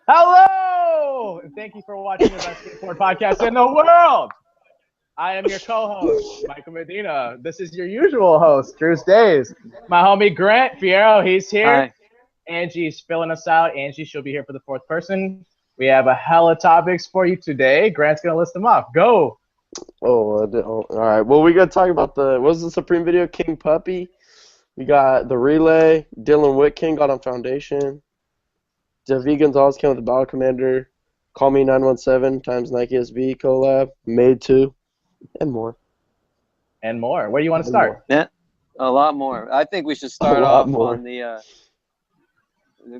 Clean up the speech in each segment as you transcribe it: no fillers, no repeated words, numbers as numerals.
Hello! And thank you for watching the best skateboard podcast in the world. I am your co-host, Michael Medina. This is your usual host, Drew's Days. My homie Grant Fierro, he's here. Hi. Angie's filling us out. Angie, she'll be here for the fourth person. We have a hella topics for you today. Grant's going to list them off. Go! All right. Well, we got to talk about what was the Supreme video? King Puppy. We got the relay. Dylan Whitking got on Foundation. David Gonzalez came with the Battle Commander. Call Me 917 times Nike SB collab. Made 2. And more. And more. Where do you want to start? Yeah, a lot more. I think we should start off on the.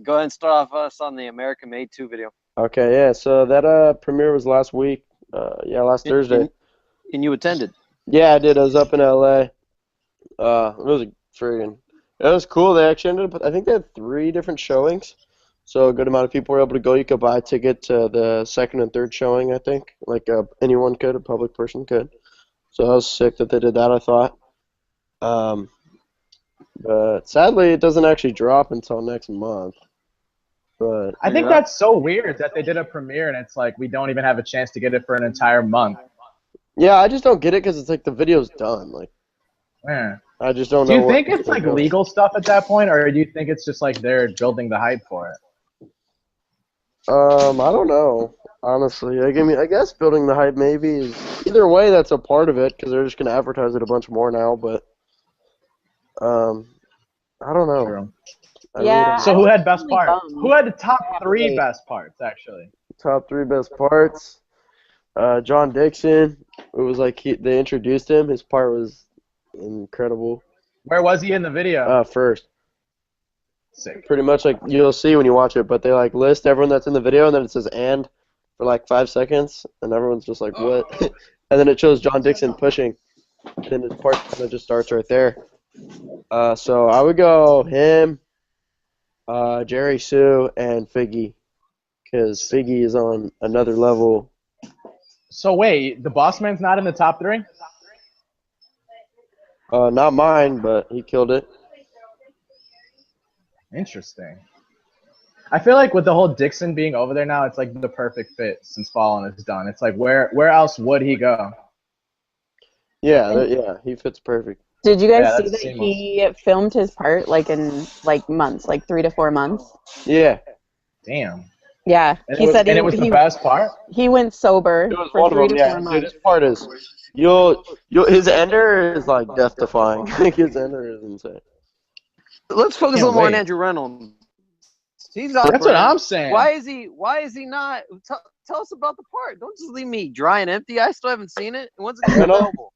Go ahead and start off us on the Emerica Made 2 video. Okay, yeah. So that premiere was last week. Last Thursday. And you attended? Yeah, I did. I was up in LA. It was it was cool. They actually ended up, I think they had 3 different showings. So a good amount of people were able to go. You could buy a ticket to the second and third showing, I think. Like anyone could, a public person could. So that was sick that they did that, I thought. But sadly, it doesn't actually drop until next month. But I think that's so weird that they did a premiere and it's like we don't even have a chance to get it for an entire month. Yeah, I just don't get it because it's like the video's done. Like, yeah. I just don't know. Do you think it's like legal stuff at that point, or do you think it's just like they're building the hype for it? I don't know, honestly. I guess building the hype maybe is either way. That's a part of it because they're just gonna advertise it a bunch more now. But I don't know. True. Yeah. So who had best parts? Who had the top 3 best parts actually? Top 3 best parts. John Dixon. It was like they introduced him. His part was incredible. Where was he in the video? First. Sick. Pretty much like you'll see when you watch it, but they like list everyone that's in the video and then it says "and" for like 5 seconds, and everyone's just like what? And then it shows John Dixon pushing. And then his part kind of just starts right there. So I would go him, Jerry Sue, and Figgy, because Figgy is on another level. So wait, the boss man's not in the top 3? Not mine, but he killed it. Interesting. I feel like with the whole Dixon being over there now, it's like the perfect fit since Fallen is done. It's like where else would he go? Yeah, he fits perfect. Did you guys see that he filmed his part like in like months, like 3 to 4 months? Yeah. Damn. Yeah. He said it was the best part? He went sober for 3 to 4 months. Dude, his part is his ender is like death defying. His ender is insane. Let's focus a little more on Andrew Reynolds. He's That's what I'm saying. Why is he not? Tell us about the part. Don't just leave me dry and empty. I still haven't seen it. When's it available?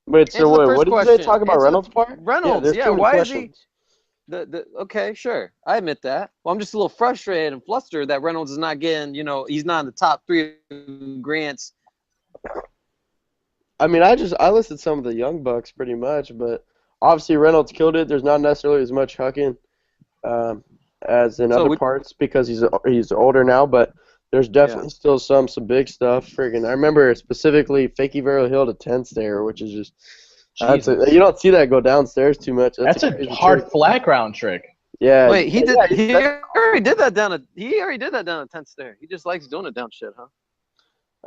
What did they talk about Reynolds' part? Reynolds, why is he? Okay, sure. I admit that. Well, I'm just a little frustrated and flustered that Reynolds is not getting, he's not in the top 3 grants. I mean, I listed some of the young bucks pretty much, but obviously Reynolds killed it. There's not necessarily as much hucking as in other parts because he's older now, but there's definitely still some big stuff. Friggin', I remember specifically Fakey Vero Hill to 10 stair, which is just you don't see that go downstairs too much. That's a hard flat ground trick. Yeah. Wait, he already did that down a 10 stair. He just likes doing it down shit, huh?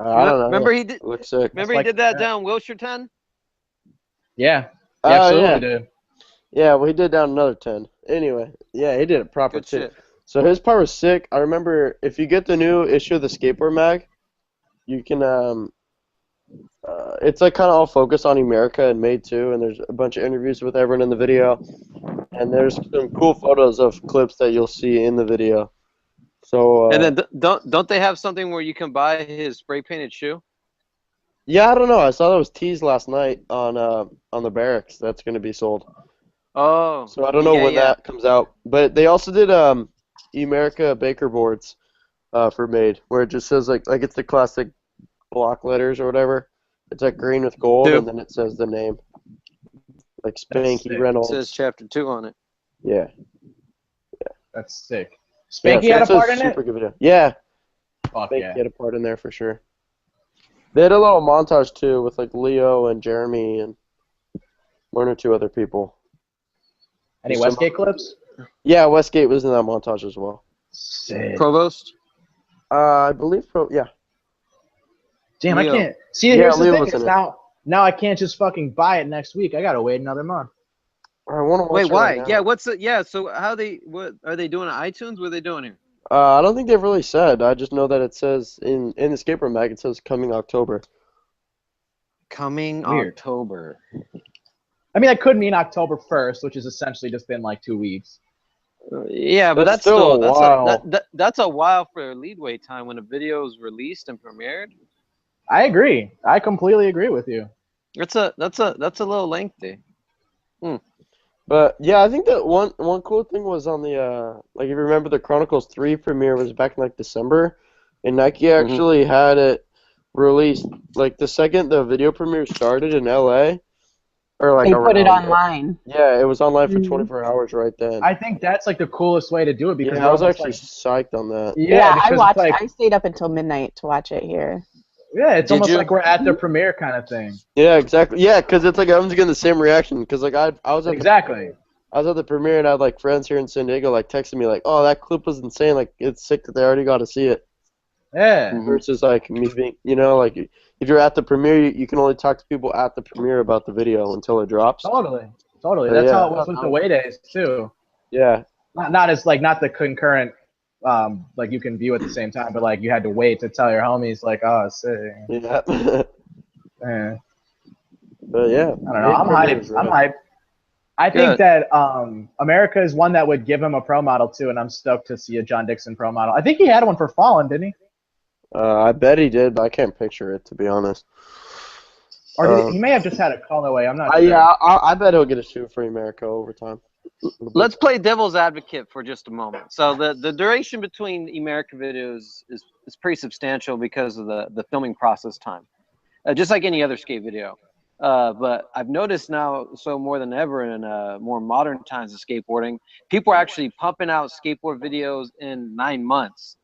I don't know. Remember he did. Looks sick. Remember he did that down Wilshire 10. Yeah. He absolutely did. Yeah, well, he did down another 10. Anyway, yeah, he did it proper too. Shit. So his part was sick. I remember if you get the new issue of the Skateboard Mag, you can it's like kind of all focused on Emerica and Made 2, and there's a bunch of interviews with everyone in the video, and there's some cool photos of clips that you'll see in the video. So and then don't they have something where you can buy his spray painted shoe? Yeah, I don't know. I saw that was teased last night on the Barracks. That's going to be sold. Oh. So I don't know when that comes out. But they also did Emerica Baker boards for Made, where it just says like it's the classic block letters or whatever. It's like green with gold, and then it says the name, like Spanky Reynolds. It says Chapter 2 on it. Yeah. That's sick. Spanky had a part in it? Super good video. Yeah. Fuck Spanky had a part in there for sure. They had a little montage too with like Leo and Jeremy and 1 or 2 other people. Any Westgate clips? Yeah, Westgate was in that montage as well. Sick. Provost. I believe so. Yeah. Damn, Leo. I can't. See, Yeah, here's the Leo thing. was Is in it. now I can't just fucking buy it next week. I gotta wait another month. I want to watch Wait, it why? right now. Yeah, what's it? Yeah, so what are they doing on iTunes? What are they doing here? I don't think they've really said. I just know that it says in the Escape Room mag, it says coming October. Coming Weird. October. I mean, that could mean October 1st, which has essentially just been like 2 weeks. Yeah, but That's that's still a while. that's a while for leadway time when a video is released and premiered. I agree. I completely agree with you. That's a little lengthy. But yeah, I think that one cool thing was on the like if you remember the Chronicles 3 premiere was back in like December, and Nike actually had it released like the second the video premiere started in LA, or like They put it around online. Yeah, it was online for Mhm. 24 hours right then. I think that's like the coolest way to do it because Yeah, I was almost actually psyched on that. Yeah, I because watched. it's like I stayed up until midnight to watch it here. it's Did almost you? like we're at the premiere kind of thing. Yeah, exactly. Yeah, because it's like everyone's getting the same reaction. Because like I was at Exactly. I was at the premiere and I had like friends here in San Diego like texting me like, "Oh, that clip was insane! Like it's sick that they already got to see it." Yeah. Mhm. Versus like me being, like if you're at the premiere, you can only talk to people at the premiere about the video until it drops. Totally. That's Yeah. how it was with the way days too. Yeah. Not as like not the concurrent like you can view at the same time, but like you had to wait to tell your homies like, oh, sick. Yeah. Yeah. But yeah. I don't know. I'm hyped. I'm hyped. I think Good. that Emerica is one that would give him a pro model too, and I'm stoked to see a John Dixon pro model. I think he had one for Fallen, didn't he? I bet he did, but I can't picture it to be honest. Or did he may have just had a colorway. I'm not sure. Yeah, I bet he'll get a shoe for Emerica over time. Let's play devil's advocate for just a moment. So the duration between Emerica videos is pretty substantial because of the filming process time, just like any other skate video. But I've noticed now, so more than ever in more modern times of skateboarding, people are actually pumping out skateboard videos in 9 months.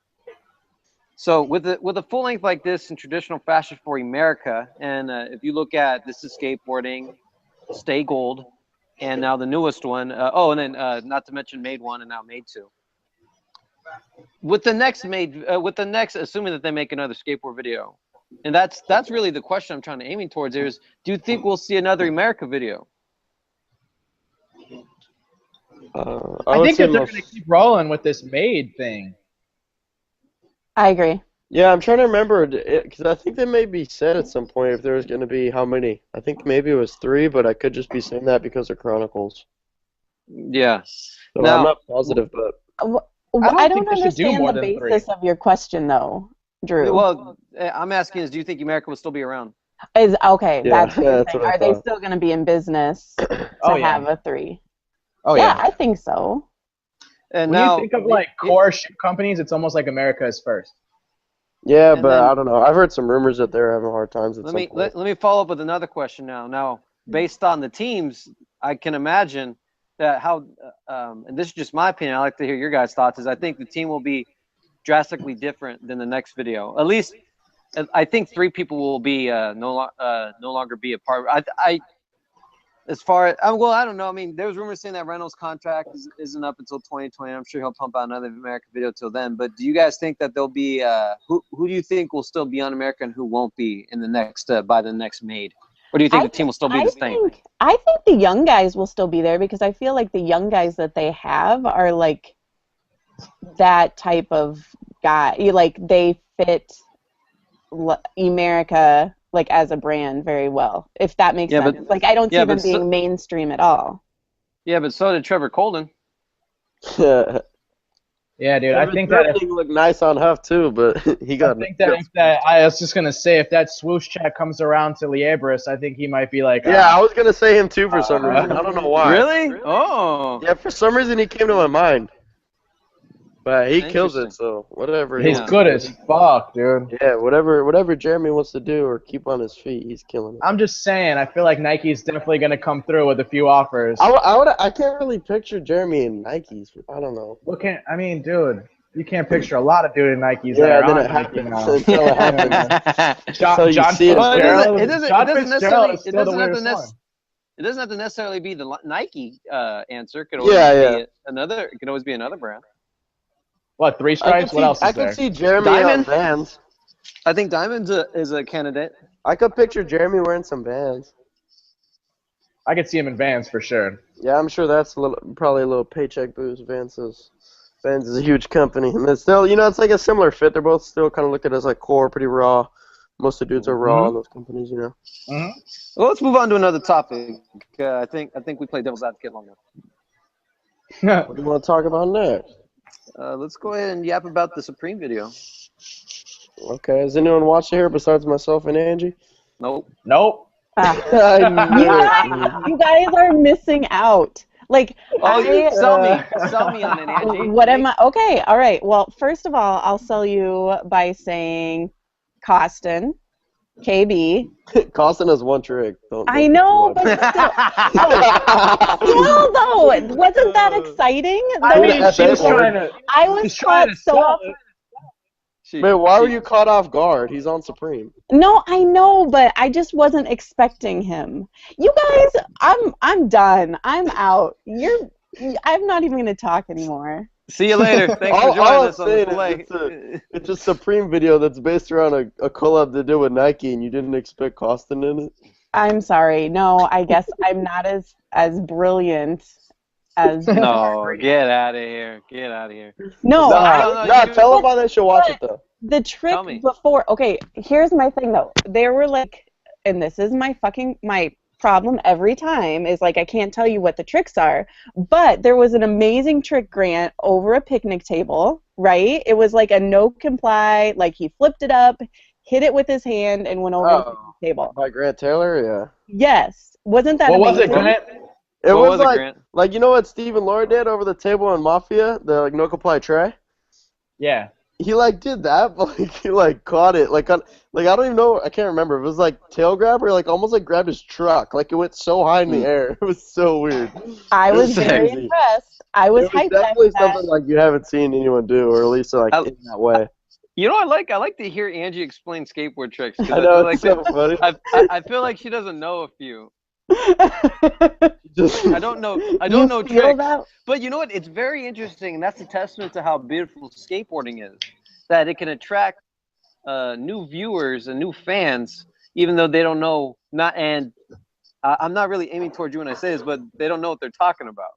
So with a full length like this in traditional fashion for Emerica, and if you look at This Is Skateboarding, Stay Gold, and now the newest one, and then not to mention Made 1 and now Made 2. With the next assuming that they make another skateboard video, and that's really the question I'm trying to aiming towards here is, do you think we'll see another Emerica video? I think that they're going to keep rolling with this Made thing. I agree. Yeah, I'm trying to remember because I think they maybe said at some point if there was going to be how many. I think maybe it was 3, but I could just be saying that because of Chronicles. Yeah. So Now, I'm not positive, but I don't think they should do understand more the than basis of your question, though, Drew. well, I'm asking is, do you think Emerica will still be around? Is okay. Yeah, That's what you're that's saying. what I Are they thought. still going to be in business to Oh, yeah. have a 3? Oh yeah, I think so. And when now, you think of like core shoe companies, it's almost like Emerica is first. yeah, And but then- I don't know. I've heard some rumors that they're having hard times at let some me point. let me follow up with another question now. Now, based on the teams, I can imagine that and this is just my opinion, I like to hear your guys' thoughts, is I think the team will be drastically different than the next video. At least, I think 3 people will be no longer be a part. As far as, well, I don't know. I mean, there was rumors saying that Reynolds' contract isn't up until 2020. I'm sure he'll pump out another Emerica video till then. But do you guys think that there'll be who do you think will still be on Emerica and who won't be in the next by the next Made? Or do you think the team will still be the same? I think the young guys will still be there because I feel like the young guys that they have are like that type of guy. Like they fit Emerica like as a brand very well, if that makes sense. But, like I don't see them being mainstream at all. Yeah, but so did Trevor Colden. Yeah, dude. I think that looked nice on Huff too, but he got. I think that I was just gonna say if that swoosh check comes around to Liebris, I think he might be like. Yeah, I was gonna say him too for some reason. I don't know why. Really? Oh. Yeah, for some reason he came to my mind. But he kills it, so whatever. He's good as fuck, dude. Yeah, whatever Jeremy wants to do or keep on his feet, he's killing it. I'm just saying, I feel like Nike's definitely gonna come through with a few offers. I can't really picture Jeremy in Nikes. I don't know. I mean, dude, you can't picture a lot of dude in Nikes. Yeah, that are then on it Nike happens. now. Until it happens. John Fitzgerald. It doesn't necessarily have to necessarily be the Nike answer. It could always be another. It could always be another brand. What, 3 stripes? What else is I there? could see Jeremy Diamond? on Vans. I think Diamond's is a candidate. I could picture Jeremy wearing some Vans. I could see him in Vans for sure. Yeah, I'm sure that's probably a little paycheck boost. Vans is a huge company, and it's still, it's like a similar fit. They're both still kind of looked at as like core, pretty raw. Most of the dudes are raw in those companies, Mm-hmm. Well, let's move on to another topic. I think we played devil's advocate long enough. What do you want to talk about next? Let's go ahead and yap about the Supreme video. Okay, has anyone watched it here besides myself and Angie? Nope. Nope. You guys are missing out. Like, sell me on it, Angie. What am I? Okay, all right. Well, first of all, I'll sell you by saying Costin, KB. Costin has one trick. I know, but still, though, wasn't that exciting? I mean, she was trying to. I was caught so off. Wait, why were you caught off guard? He's on Supreme. No, I know, but I just wasn't expecting him. You guys, I'm done. I'm out. I'm not even gonna talk anymore. See you later. Thanks for joining us on the Fillet. It's a Supreme video that's based around a collab they did with Nike, and you didn't expect Costin in it? I'm sorry. No, I guess I'm not as brilliant as. No, get out of here. Get out of here. No, tell them why they should watch it though. The trick before. Okay, here's my thing though. There were like, and this is my problem every time is like I can't tell you what the tricks are, but there was an amazing trick, Grant, over a picnic table, right? It was like a no comply, like he flipped it up, hit it with his hand, and went over the picnic table. By Grant Taylor, yeah. Yes, wasn't that what amazing? was it, Grant? It was like you know what Steve and Laura did over the table in Mafia, the like no comply tray. Yeah. He like did that, but like he like caught it, like I don't even know, I can't remember. It was like tail grab or like almost like grabbed his truck, like it went so high in the air. It was so weird. I was very impressed. I was hyped. Definitely something like you haven't seen anyone do, or at least like in that way. You know, I like to hear Angie explain skateboard tricks. I know, it's so funny. I feel like she doesn't know a few. I don't know tricks. But you know what? It's very interesting, and that's a testament to how beautiful skateboarding is. That it can attract new viewers and new fans, even though they don't know. I'm not really aiming towards you when I say this, but they don't know what they're talking about.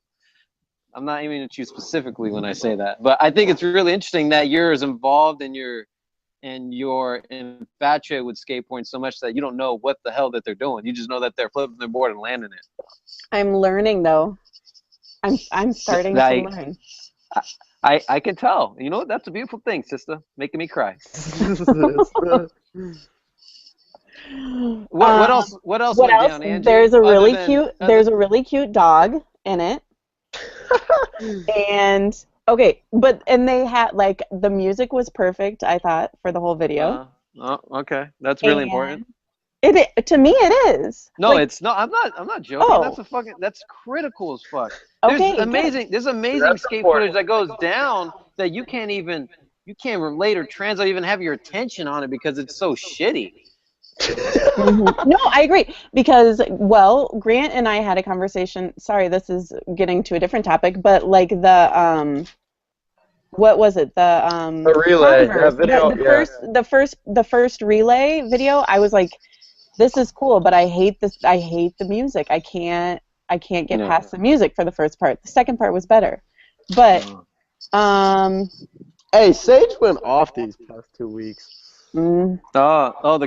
I'm not aiming at you specifically when I say that, but I think it's really interesting that you're as involved and you're infatuated with skateboarding so much that you don't know what the hell that they're doing. You just know that they're flipping their board and landing it. I'm learning though. I'm starting to learn. I can tell. You know, that's a beautiful thing, sister. Making me cry. What else? What else? Down, Angie? There's a really cute dog in it. And they had like the music was perfect, I thought, for the whole video. Okay, that's really important. To me it is. No, like, it's not. I'm not joking. That's critical as fuck. There's amazing skate footage that goes down that you can't relate or translate, even have your attention on it because it's so shitty. No, I agree because Grant and I had a conversation. Sorry, this is getting to a different topic, but like the what was it? The relay video. The first relay video. I was like, this is cool, but I hate this. I hate the music. I can't get past the music for the first part. The second part was better, but Hey, Sage went off these past 2 weeks. The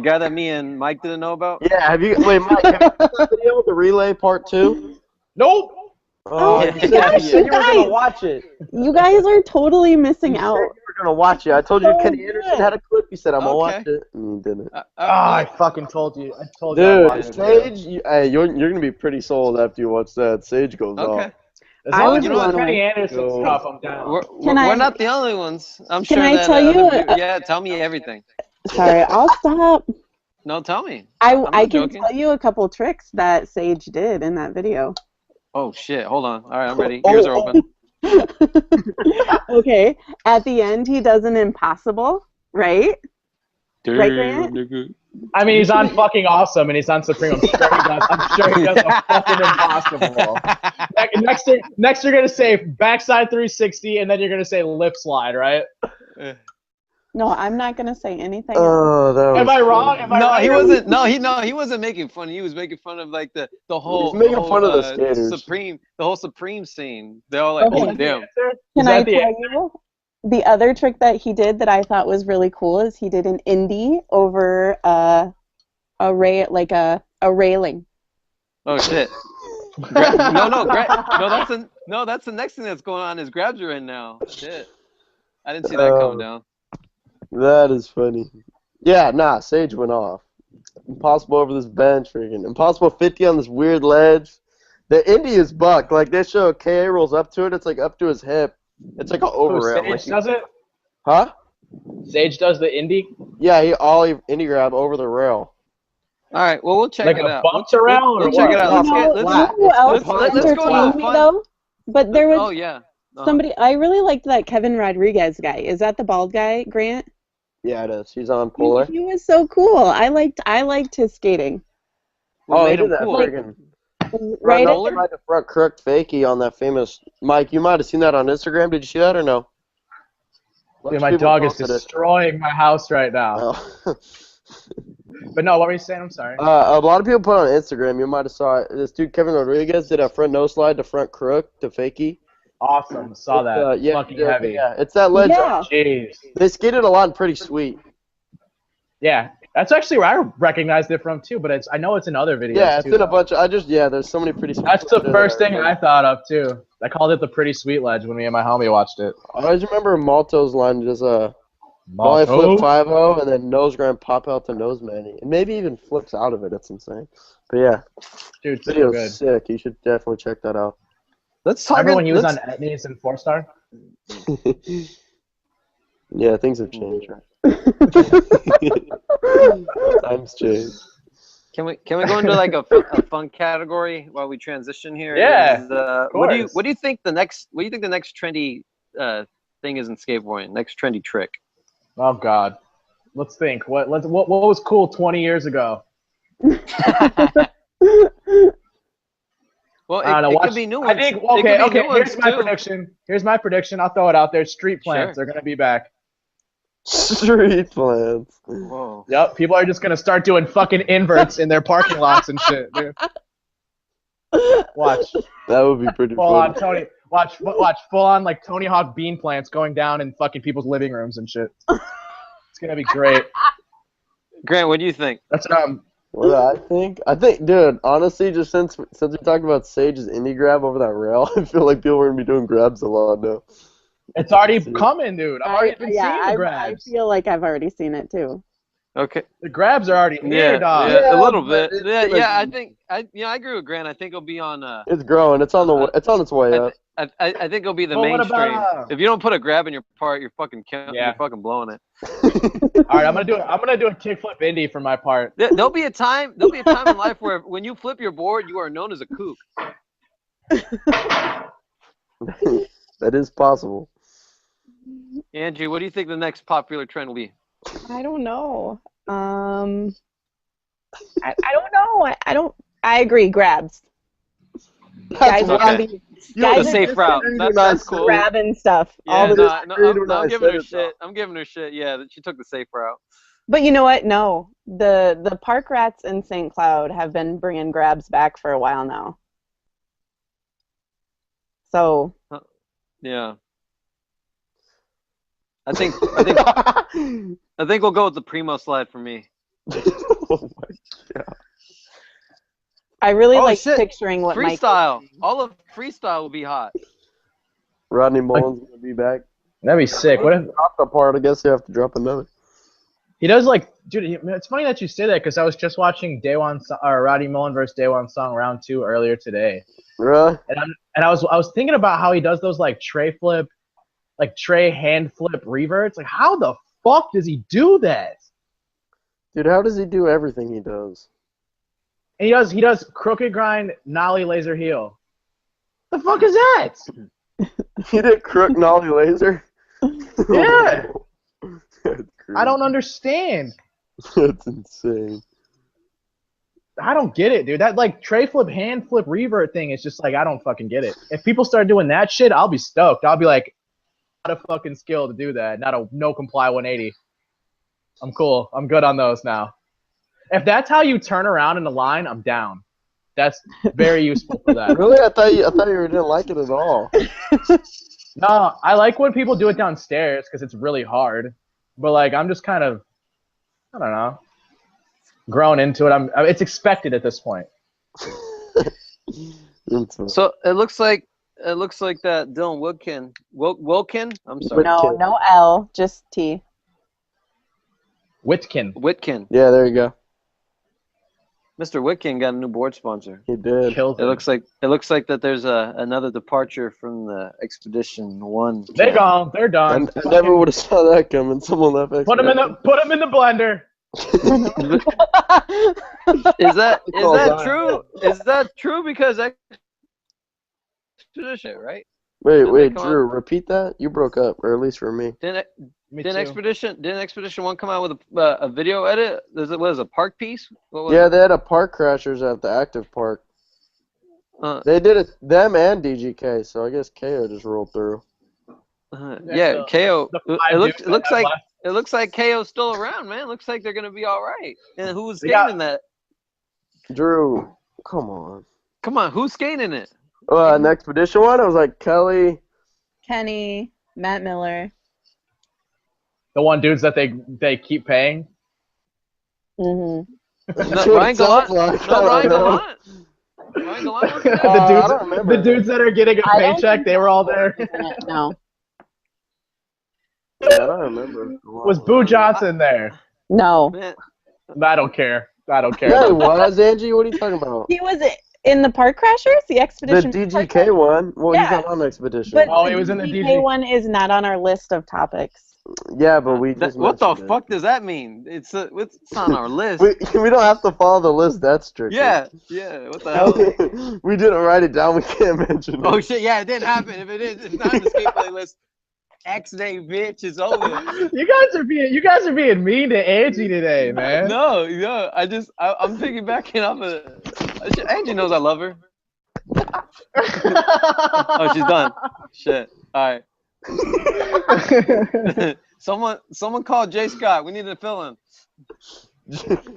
guy that me and Mike didn't know about? Yeah, Mike, have you seen that video with the relay part 2? Nope. Oh, you said you were gonna watch it. You guys are totally missing out. You were gonna watch it. I told you Kenny Anderson had a clip. You said I'm gonna watch it, and you didn't. I fucking told you. I told you. Dude, Sage, you're gonna be pretty sold after you watch that. Sage goes off. As long as you know Kenny Anderson stuff, I'm down. We're not the only ones. I'm sure. Can I tell you? Yeah, tell me everything. Sorry, I'll stop. No, tell me. I can tell you a couple tricks that Sage did in that video. Oh shit! Hold on. All right, I'm ready. Ears are open. Okay. At the end, he does an impossible, right? Right, Grant? I mean, he's on fucking awesome, and he's on Supreme. I'm sure he does a fucking impossible. Next, you're gonna say backside 360, and then you're gonna say lip slide, right? No, I'm not gonna say anything. Oh, that was Am I wrong? Am I No, right? he wasn't. No, he wasn't making fun. He was making fun of like the whole. He's making the whole, fun of the skaters. Supreme, the whole Supreme scene. They're all like, Okay. oh damn. Can I tell you the other trick that he did that I thought was really cool is he did an indie over a railing. Oh shit. No, that's the next thing that's going on is grabs are in now. Shit. I didn't see that coming down. That is funny. Yeah, nah, Sage went off. Impossible over this bench, freaking. Impossible 50 on this weird ledge. The indie is buck. Like, they show KA rolls up to it, it's like up to his hip. It's like an over rail. Sage does it? Huh? Sage does the indie? Yeah, he ollie indie grab over the rail. All right, well, we'll check Like it a out. bump around We'll or check what? it out. Who else let's go entertained me though? But there was Oh yeah. somebody I really liked that Kevin Rodriguez guy. Is that the bald guy, Grant? Yeah, it is. He's on Polar. He was so cool. I liked his skating. What Oh, he made him did that cool? freaking Right no, at tried to front crook fakie on that famous Mike. You might have seen that on Instagram. Did you see that or no? Dude, my dog is destroying my house right now. Oh. But no, what were you saying? I'm sorry. A lot of people put on Instagram. You might have saw it. This dude Kevin Rodriguez did a front no slide to front crook to fakie. Awesome. Saw that. Yeah, Fucking heavy. Yeah, it's that ledge. Yeah. Jeez. They skated a lot and pretty sweet. Yeah. That's actually where I recognized it from too, but I know it's in other videos Yeah, it's too. in a bunch of, there's so many pretty sweet. That's the first thing I thought of too. I called it the pretty sweet ledge when me and my homie watched it. I always remember Malto's line, just volley flip 5-0 and then nose grind pop out to nose manny. And maybe even flips out of it. It's insane. But yeah, Dude, so video's good. sick. You should definitely check that out. Let's talk. Remember when he was on Etnies and 4-star? Yeah, things have changed, right? Times change. Can we go into like a fun category while we transition here? Yeah, What do you think the next trendy thing is in skateboarding? Next trendy trick? Oh God, let's think. What was cool 20 years ago? Well, I don't know. it could be new ones. I think Okay. Here's my prediction. I'll throw it out there. Street plants are gonna be back. Street plants. Whoa. Yep, people are just gonna start doing fucking inverts in their parking lots and shit, dude. Watch. That would be pretty Full on funny. Tony. Watch. Full on like Tony Hawk bean plants going down in fucking people's living rooms and shit. It's gonna be great. Grant, what do you think? That's What do I think, dude, honestly, just since we talked about Sage's indie grab over that rail, I feel like people are going to be doing grabs a lot now. It's already coming, dude. I've already been seeing the I grabs. feel like I've already seen it too. Okay. The grabs are already here, dog. Yeah, a little bit. It's I think I agree with Grant. I think it'll be on. It's growing. It's on its way up. I think it'll be the Well, what mainstream. about- If you don't put a grab in your part, you're fucking you're fucking blowing it. All right, I'm gonna do a kickflip indie for my part. There'll be a time in life where when you flip your board, you are known as a kook. That is possible. Angie, what do you think the next popular trend will be? I don't know. I don't know. I agree. Grabs. Guys That's want okay. to be The safe route. That's cool. grabbing stuff. Yeah, I'm I'm giving her shit. I'm giving her shit. Yeah, she took the safe route. But you know what? No, the park rats in St. Cloud have been bringing grabs back for a while now. So. Yeah. I think we'll go with the primo slide for me. Oh my god. I really like shit. picturing what Freestyle. All of freestyle will be hot. Rodney Mullen's going to be back. That'd be sick. What if Drop the part, I guess you have to drop another. he does like, dude? It's funny that you say that because I was just watching Rodney Mullen versus Day One Song round 2 earlier today, Really? and I was thinking about how he does those like tray flip, like tray hand flip reverts. Like, how the fuck does he do that? Dude, how does he do everything he does? And he does crooked grind, nollie, laser heel. The fuck is that? He did crook nollie laser? Yeah. That's crazy. I don't understand. That's insane. I don't get it, dude. That like tray flip, hand flip, revert thing is just like I don't fucking get it. If people start doing that shit, I'll be stoked. I'll be like, not a fucking skill to do that. Not a no comply 180. I'm cool. I'm good on those now. If that's how you turn around in the line, I'm down. That's very useful for that. Really? I thought you didn't like it at all. No, I like when people do it downstairs because it's really hard. But like, I'm just kind of, I don't know, grown into it. It's expected at this point. So it looks like that Dylan Wilkin. I'm sorry. No, no L, just T. Whitkin. Yeah, there you go. Mr. Whitkin got a new board sponsor. He did. Killed It it. looks like that there's another departure from the Expedition 1. They're gone. They're done. I never would have saw that coming. Someone left. Put them in the blender. Is that Daan. true? Is that true? Because Expedition, right? Wait, come Drew, repeat that. You broke up, or at least for me. Me Didn't too. Expedition 1 come out with a video edit? What is it, a park piece? What was Yeah, it? they had a park crashers at the active park. Uh, They did it, them and DGK, so I guess KO just rolled through. yeah, KO. the It five looks dudes that like left. it looks like KO's still around, man. Looks like they're gonna be all right. And who was They skating got- that? Drew, come on. Come on, who's skating it? An expedition one, it was like Kelly. Kenny, Matt Miller. The one dudes that they keep paying. Mm-hmm. No, Sure, Ryan it sounds Gallant. like- No, I Ryan don't know. Gallant. Ryan Gallant was there? I don't remember. The dudes that are getting a I don't paycheck, think they were all there. No. Yeah, I don't remember. Was Boo Johnson there? No. Man, I don't care. Yeah, he was, Angie. What are you talking about? He was in the Park Crashers, the The Expedition. DGK one. Well, Yeah. he's not on expedition. But Oh, the he was in the DGK DG. one is not on our list of topics. Yeah, but we just what the mentioned it. fuck does that mean? It's on our list. We don't have to follow the list that strictly. Yeah. What the hell? We didn't write it down. We can't mention it. Oh shit! Yeah, it didn't happen. If it is, it's not in the skate playlist. X day, bitch, it's over. You guys are being mean to Angie today, man. No, I'm piggybacking off of. Angie knows I love her. Oh, she's done. Shit. All right. Someone called Jay Scott. We need to fill him.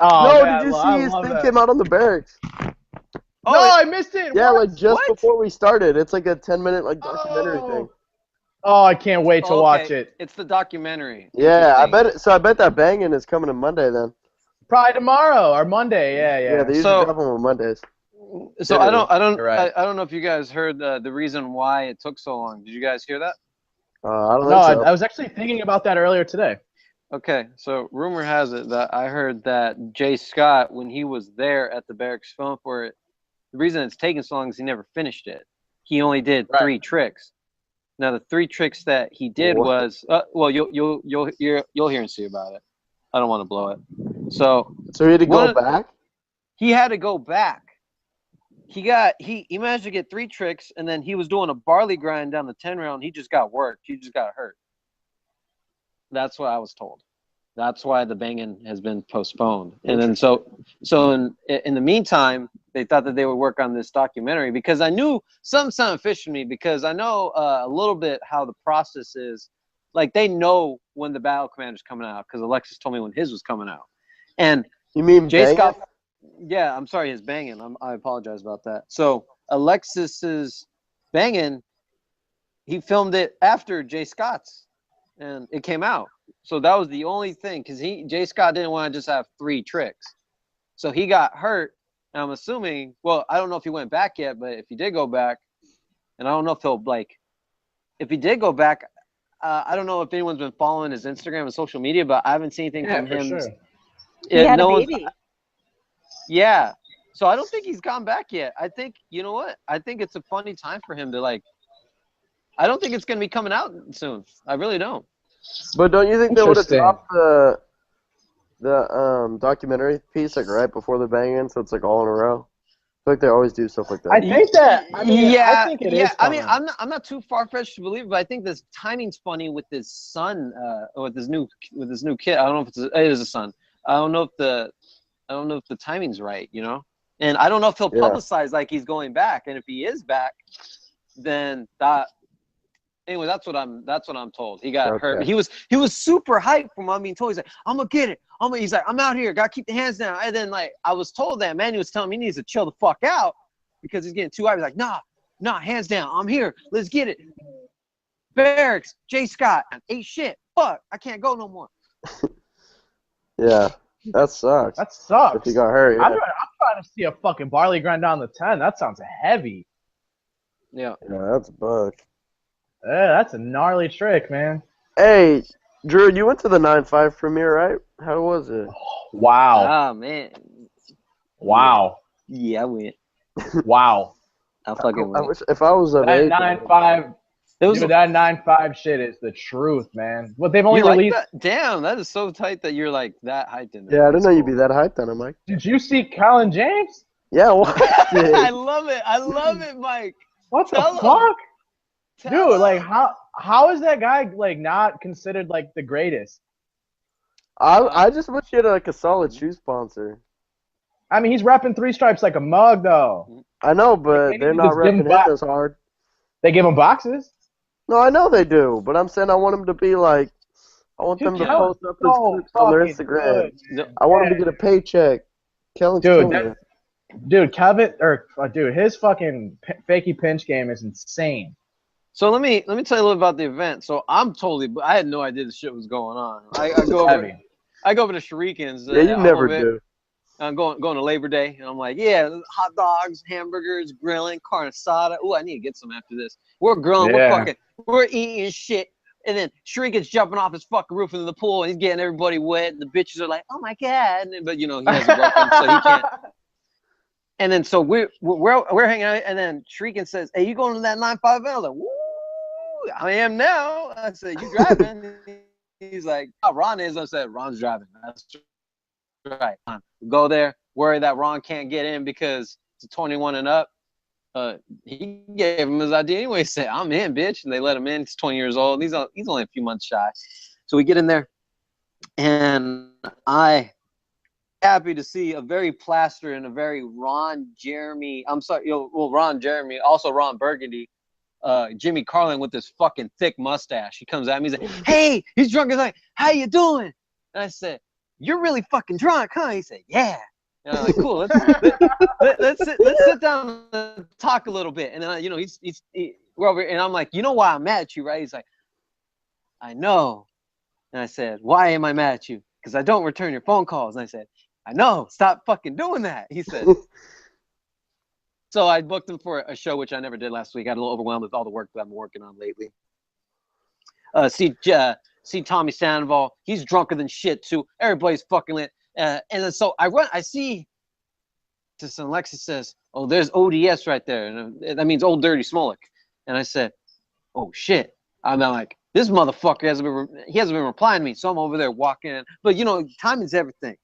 Oh, No, man, did you I see his love thing that. came out on the barracks? No, I missed it. Yeah, What? like just What? before we started. It's like a 10-minute like documentary thing. Oh, I can't wait to Oh, watch okay. it. It's the documentary. Yeah, I Interesting. bet that banging is coming on Monday then. Probably tomorrow or Monday. Yeah. Yeah, they usually So- drop them on Mondays. So I don't You're right. I don't know if you guys heard the reason why it took so long. Did you guys hear that? I don't No, think so. I was actually thinking about that earlier today. Okay, so rumor has it that I heard that Jay Scott, when he was there at the barracks film for it, the reason it's taking so long is he never finished it. He only did Right. 3 tricks. Now the 3 tricks that he did What? was well, you'll hear and see about it. I don't want to blow it. So So he had to go One- back? he had to go back. He managed to get 3 tricks, and then he was doing a barley grind down the 10 round. He just got worked. He just got hurt. That's what I was told. That's why the banging has been postponed. And then so in the meantime, they thought that they would work on this documentary because I knew some sounded fishy to me because I know a little bit how the process is. Like they know when the battle commander's coming out because Alexis told me when his was coming out. And You mean Jay banging? Scott, yeah, I'm sorry, his banging. I apologize about that. So Alexis's banging, he filmed it after Jay Scott's, and it came out. So that was the only thing because Jay Scott didn't want to just have 3 tricks, so he got hurt. And I'm assuming, well, I don't know if he went back yet, but if he did go back, and I don't know if he'll if he did go back, I don't know if anyone's been following his Instagram and social media, but I haven't seen anything from for him. sure. He had no a one's- baby. Yeah. So I don't think he's gone back yet. I think, you know what? I think it's a funny time for him to I don't think it's going to be coming out soon. I really don't. But don't you think they would have Interesting. dropped the documentary piece like right before the banging, so it's like all in a row? I feel like they always do stuff like that. I think that. I mean, I think it is. I mean, coming. I'm not too far-fetched to believe, but I think this timing's funny with his son, with his new kid. I don't know if it is a son. I don't know if the timing's right, you know. And I don't know if he'll publicize like he's going back. And if he is back, then that. Anyway, that's what I'm told. He got hurt. But he was super hyped from what I'm being told. He's like, I'm gonna get it. He's like, I'm out here. Gotta keep the hands down. And then like I was told that Manny was telling me he needs to chill the fuck out because he's getting too hyped. He's like, nah, hands down. I'm here. Let's get it. Barracks, J. Scott, ain't shit. Fuck, I can't go no more. Yeah, that sucks. That sucks. If he got hurt, yeah. I'm trying to see a fucking barley grind down the 10. That sounds heavy. Yeah. Yeah, that's a bug. Yeah, that's a gnarly trick, man. Hey, Drew, you went to the 9.5 premiere, right? How was it? Wow. Oh man. Wow. Yeah, I went. Wow. I fucking went. I wish if I was of That age. 9.5. Dude, that 9.5 shit is the truth, man. What they've only released. Like that? Damn, that is so tight that you're like that hyped in there. Yeah, I didn't know you'd be that hyped on it, Mike. Did you see Colin James? Yeah, what? I love it, Mike. What the fuck? Dude, like how is that guy like not considered like the greatest? I just wish he had like a solid shoe sponsor. I mean, he's repping 3 Stripes like a mug, though. I know, but they're not repping him as hard. They give him boxes. No, I know they do, but I'm saying I want him to be like, I want them to post up his clips on their Instagram. I want him to get a paycheck. Kellen's Dude, his fucking fakey pinch game is insane. So let me tell you a little about the event. So I had no idea this shit was going on. I go over to Shuriken's. Yeah, you never do. I'm going to Labor Day, and I'm like, yeah, hot dogs, hamburgers, grilling, carne asada. Ooh, I need to get some after this. We're grilling, we're eating shit. And then Shuriken's jumping off his fucking roof into the pool, and he's getting everybody wet. And the bitches are like, oh my God. But, you know, he has a girlfriend, so he can't. And then so we're hanging out, and then Shuriken says, hey, you going to that 9.5 event? I was like, woo, I am now. I said, you driving? He's like, oh, Ron is. I said, Ron's driving. That's right. Go there, worry that Ron can't get in because it's 21 and up. He gave him his ID anyway. He said, I'm in, bitch. And they let him in. He's 20 years old. He's only a few months shy. So we get in there, and I happy to see a very plaster and a very Ron Jeremy. I'm sorry, Ron Jeremy, also Ron Burgundy, Jimmy Carlin with this fucking thick mustache. He comes at me. He's like, hey, he's drunk. He's like, how you doing? And I said, you're really fucking drunk, huh? He said, yeah. And I'm like, cool. Let's sit down and talk a little bit. And then we're over, and I'm like, you know why I'm mad at you, right? He's like, I know. And I said, why am I mad at you? Because I don't return your phone calls. And I said, I know. Stop fucking doing that. He said. So I booked him for a show which I never did last week. I got a little overwhelmed with all the work that I've been working on lately. See Tommy Sandoval. He's drunker than shit too. Everybody's fucking lit. And then so I see this, and Alexis says, oh, there's ODS right there. And that means Old Dirty Smolik. And I said, oh shit. I'm like, this motherfucker hasn't been replying to me. So I'm over there walking in. But you know, timing's everything.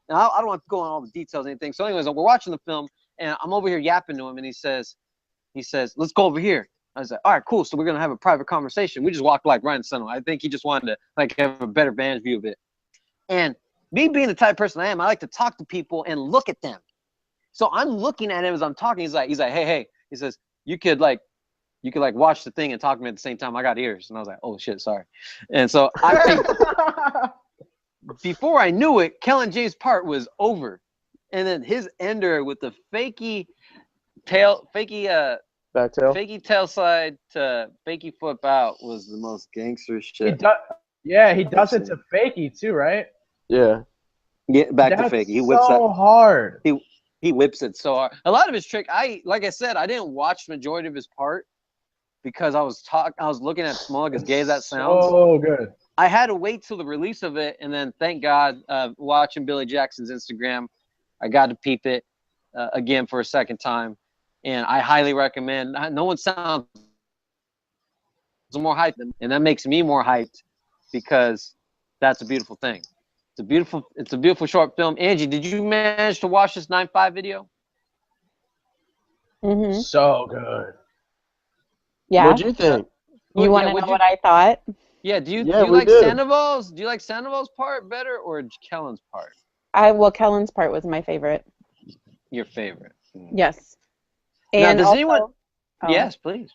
Now I don't have to go on all the details or anything. So anyways, we're watching the film, and I'm over here yapping to him, and he says, let's go over here. I was like, all right, cool. So we're gonna have a private conversation. We just walked like right in front of him. I think he just wanted to like have a better vantage view of it. And me being the type of person I am, I like to talk to people and look at them. So I'm looking at him as I'm talking. He's like, hey. He says, you could watch the thing and talk to me at the same time. I got ears. And I was like, oh shit, sorry. And so before I knew it, Kellen J's part was over. And then his ender with the fakey tail slide to fakey flip out was the most gangster shit. He does it to fakey too, right? Yeah. Get back to fakey. He whips so hard. He whips it so hard. A lot of his trick, like I said, I didn't watch the majority of his part because I was looking at Smolik as gay as that sounds. So good. I had to wait till the release of it, and then thank God, watching Billy Jackson's Instagram, I got to peep it again for a second time, and I highly recommend. No one sounds more hyped, and that makes me more hyped because that's a beautiful thing. It's a beautiful short film. Angie, did you manage to watch this 9.5 video? Mm-hmm. So good. Yeah. What'd you think? You want to know what I thought? Yeah, do you Yeah, we like do. Sandoval's? Do you like Sandoval's part better or Kellen's part? Well, Kellen's part was my favorite. Your favorite? Yes. Now, And does also, anyone? oh, Yes, please.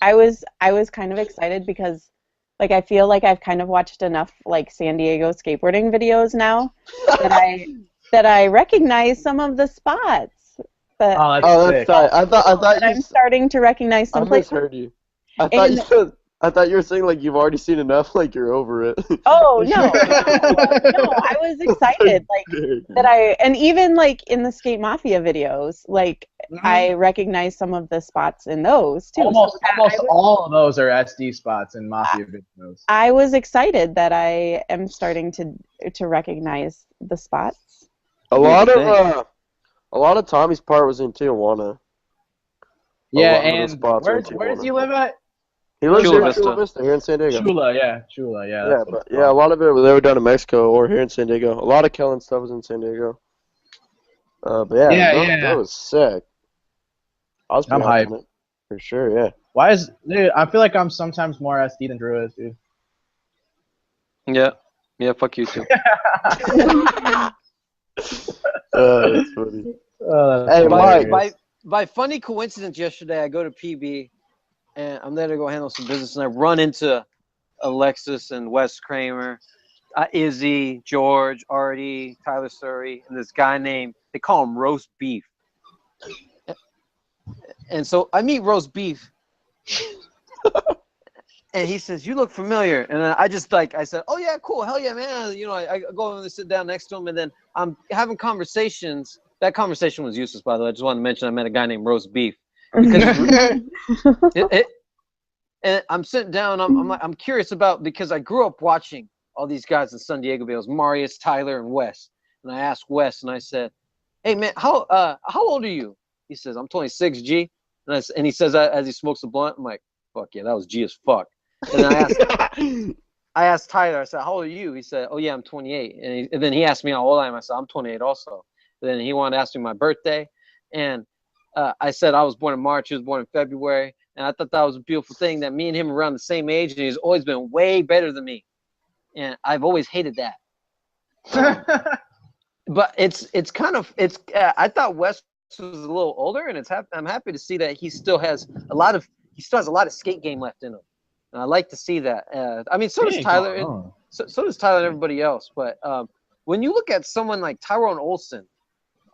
I was kind of excited because like I feel like I've kind of watched enough like San Diego skateboarding videos now that I recognize some of the spots that Oh, that's Oh, that's sick. tight. I thought that you. I'm starting to recognize I some places. misheard you. I And thought you were saying like you've already seen enough, like you're over it. oh no, I was excited like that and even like in the Skate Mafia videos, like I recognize some of the spots in those too. Almost, So that almost all of those are SD spots in Mafia videos. I was excited that I am starting to recognize the spots. A lot of Tommy's part was in Tijuana. Yeah, lot of those and spots are in where does Tijuana. he live at? He lives Chula here in Vista. Chula Vista, here in San Diego. Chula, yeah. Yeah, That's but yeah, a lot of it they were done in Mexico or here in San Diego. A lot of Kellen stuff was in San Diego. But yeah, that was sick. I was pretty hyped. on it for sure. Yeah. Why is dude? I feel like I'm sometimes more SD than Drew is, dude. Yeah, fuck you too. That's funny. That's Hey, Mike. hilarious. By funny coincidence, yesterday I go to PB, and I'm there to go handle some business, and I run into Alexis and Wes Kramer, Izzy, George, Artie, Tyler Surrey, and this guy named, they call him Roast Beef. And so I meet Roast Beef, and he says, "You look familiar." And then I just I said, "Oh yeah, cool, hell yeah, man." You know, I go and sit down next to him, and then I'm having conversations. That conversation was useless, by the way. I just wanted to mention I met a guy named Roast Beef. Because and I'm sitting down. I'm curious about, because I grew up watching all these guys in San Diego videos, Marius, Tyler, and Wes. And I asked Wes, and I said, "Hey man, how old are you?" He says, "I'm 26, G." And he says that as he smokes a blunt. I'm like, "Fuck yeah, that was G as fuck." And then I asked Tyler, I said, "How old are you?" He said, "Oh yeah, I'm 28." And then he asked me how old I am. I said, "I'm 28 also." And then he wanted to ask me my birthday, and I said I was born in March. He was born in February, and I thought that was a beautiful thing that me and him are around the same age, and he's always been way better than me, and I've always hated that. But it's kind of I thought Wes was a little older, and I'm happy to see that he still has a lot of skate game left in him, and I like to see that. I mean, so does Tyler, and so does Tyler and everybody else. But when you look at someone like Tyrone Olsen,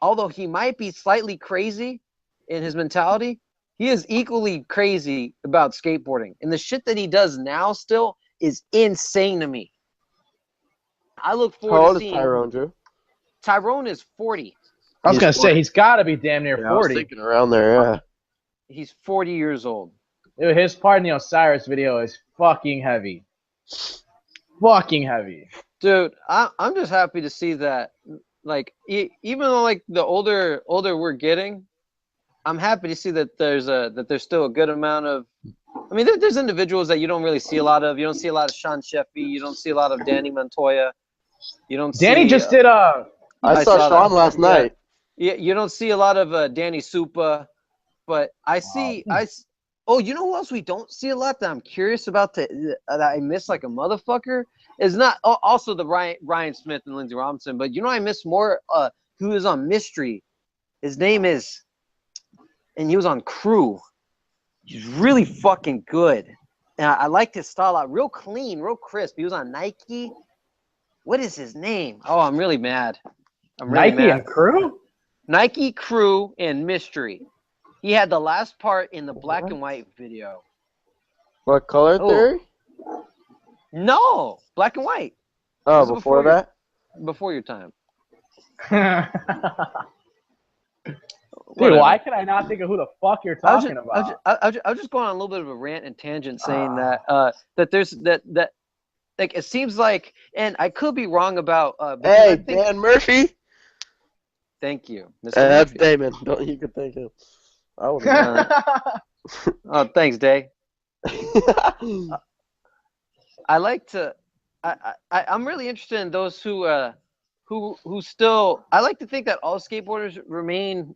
although he might be slightly crazy in his mentality, he is equally crazy about skateboarding, and the shit that he does now still is insane to me. I look forward to seeing. How old is Tyrone, Drew? Tyrone is 40. I was gonna say he's got to be damn near 40. I was thinking around there. Yeah. He's 40 years old. Dude, his part in the Osiris video is fucking heavy. Fucking heavy. Dude, I'm just happy to see that. Like, even though like the older we're getting, I'm happy to see that there's still a good amount of. I mean, there's individuals that you don't really see a lot of. You don't see a lot of Sean Sheffy. You don't see a lot of Danny Montoya. You don't. Danny just did I saw Sean last night. Yeah, you don't see a lot of Danny Supa, but I see Oh, you know who else we don't see a lot that I'm curious about that I miss like a motherfucker? Is not also the Ryan Smith and Lindsey Robinson, but you know I miss more who is on Mystery. His name is, and he was on Crew. He's really fucking good. And I like his style a lot. Real clean, real crisp. He was on Nike. What is his name? Oh, I'm really mad. I'm really Nike mad. and Crew? Nike, Crew, and Mystery. He had the last part in the black and white video. What, Color Theory? No, black and white. Oh, before that? Before your time. Dude, why can I not think of who the fuck you're talking about? I was just going on a little bit of a rant and tangent saying that there's that like it seems like, and I could be wrong about. Hey, Dan Murphy. Thank you, Mr. That's Murphy. Damon. You could thank him. I would. Oh, thanks, Day. I like to. I'm really interested in those who still. I like to think that all skateboarders remain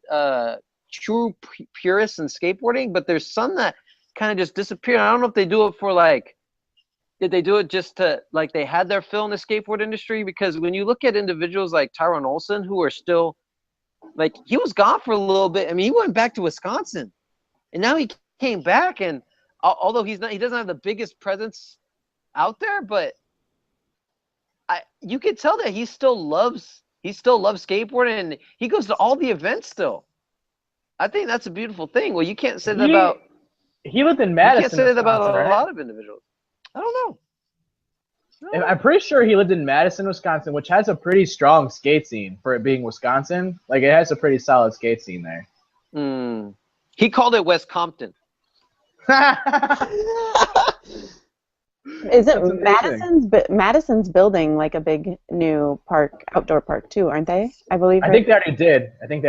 true purists in skateboarding, but there's some that kind of just disappear. I don't know if they do it for like Did they do it just to, like, they had their fill in the skateboard industry? Because when you look at individuals like Tyrone Olsen, who are still, like, he was gone for a little bit. I mean, he went back to Wisconsin, and now he came back, and although he doesn't have the biggest presence out there, but you could tell that he still loves skateboarding, and he goes to all the events still. I think that's a beautiful thing. Well, you can't say that about. He lived in Madison. You can't say that about Wisconsin, a right? lot of individuals. I don't know. I'm pretty sure he lived in Madison, Wisconsin, which has a pretty strong skate scene for it being Wisconsin. Like, it has a pretty solid skate scene there. He called it West Compton. Isn't Madison's building like a big new outdoor park too, aren't they? I believe. I think they already did. Okay. I think they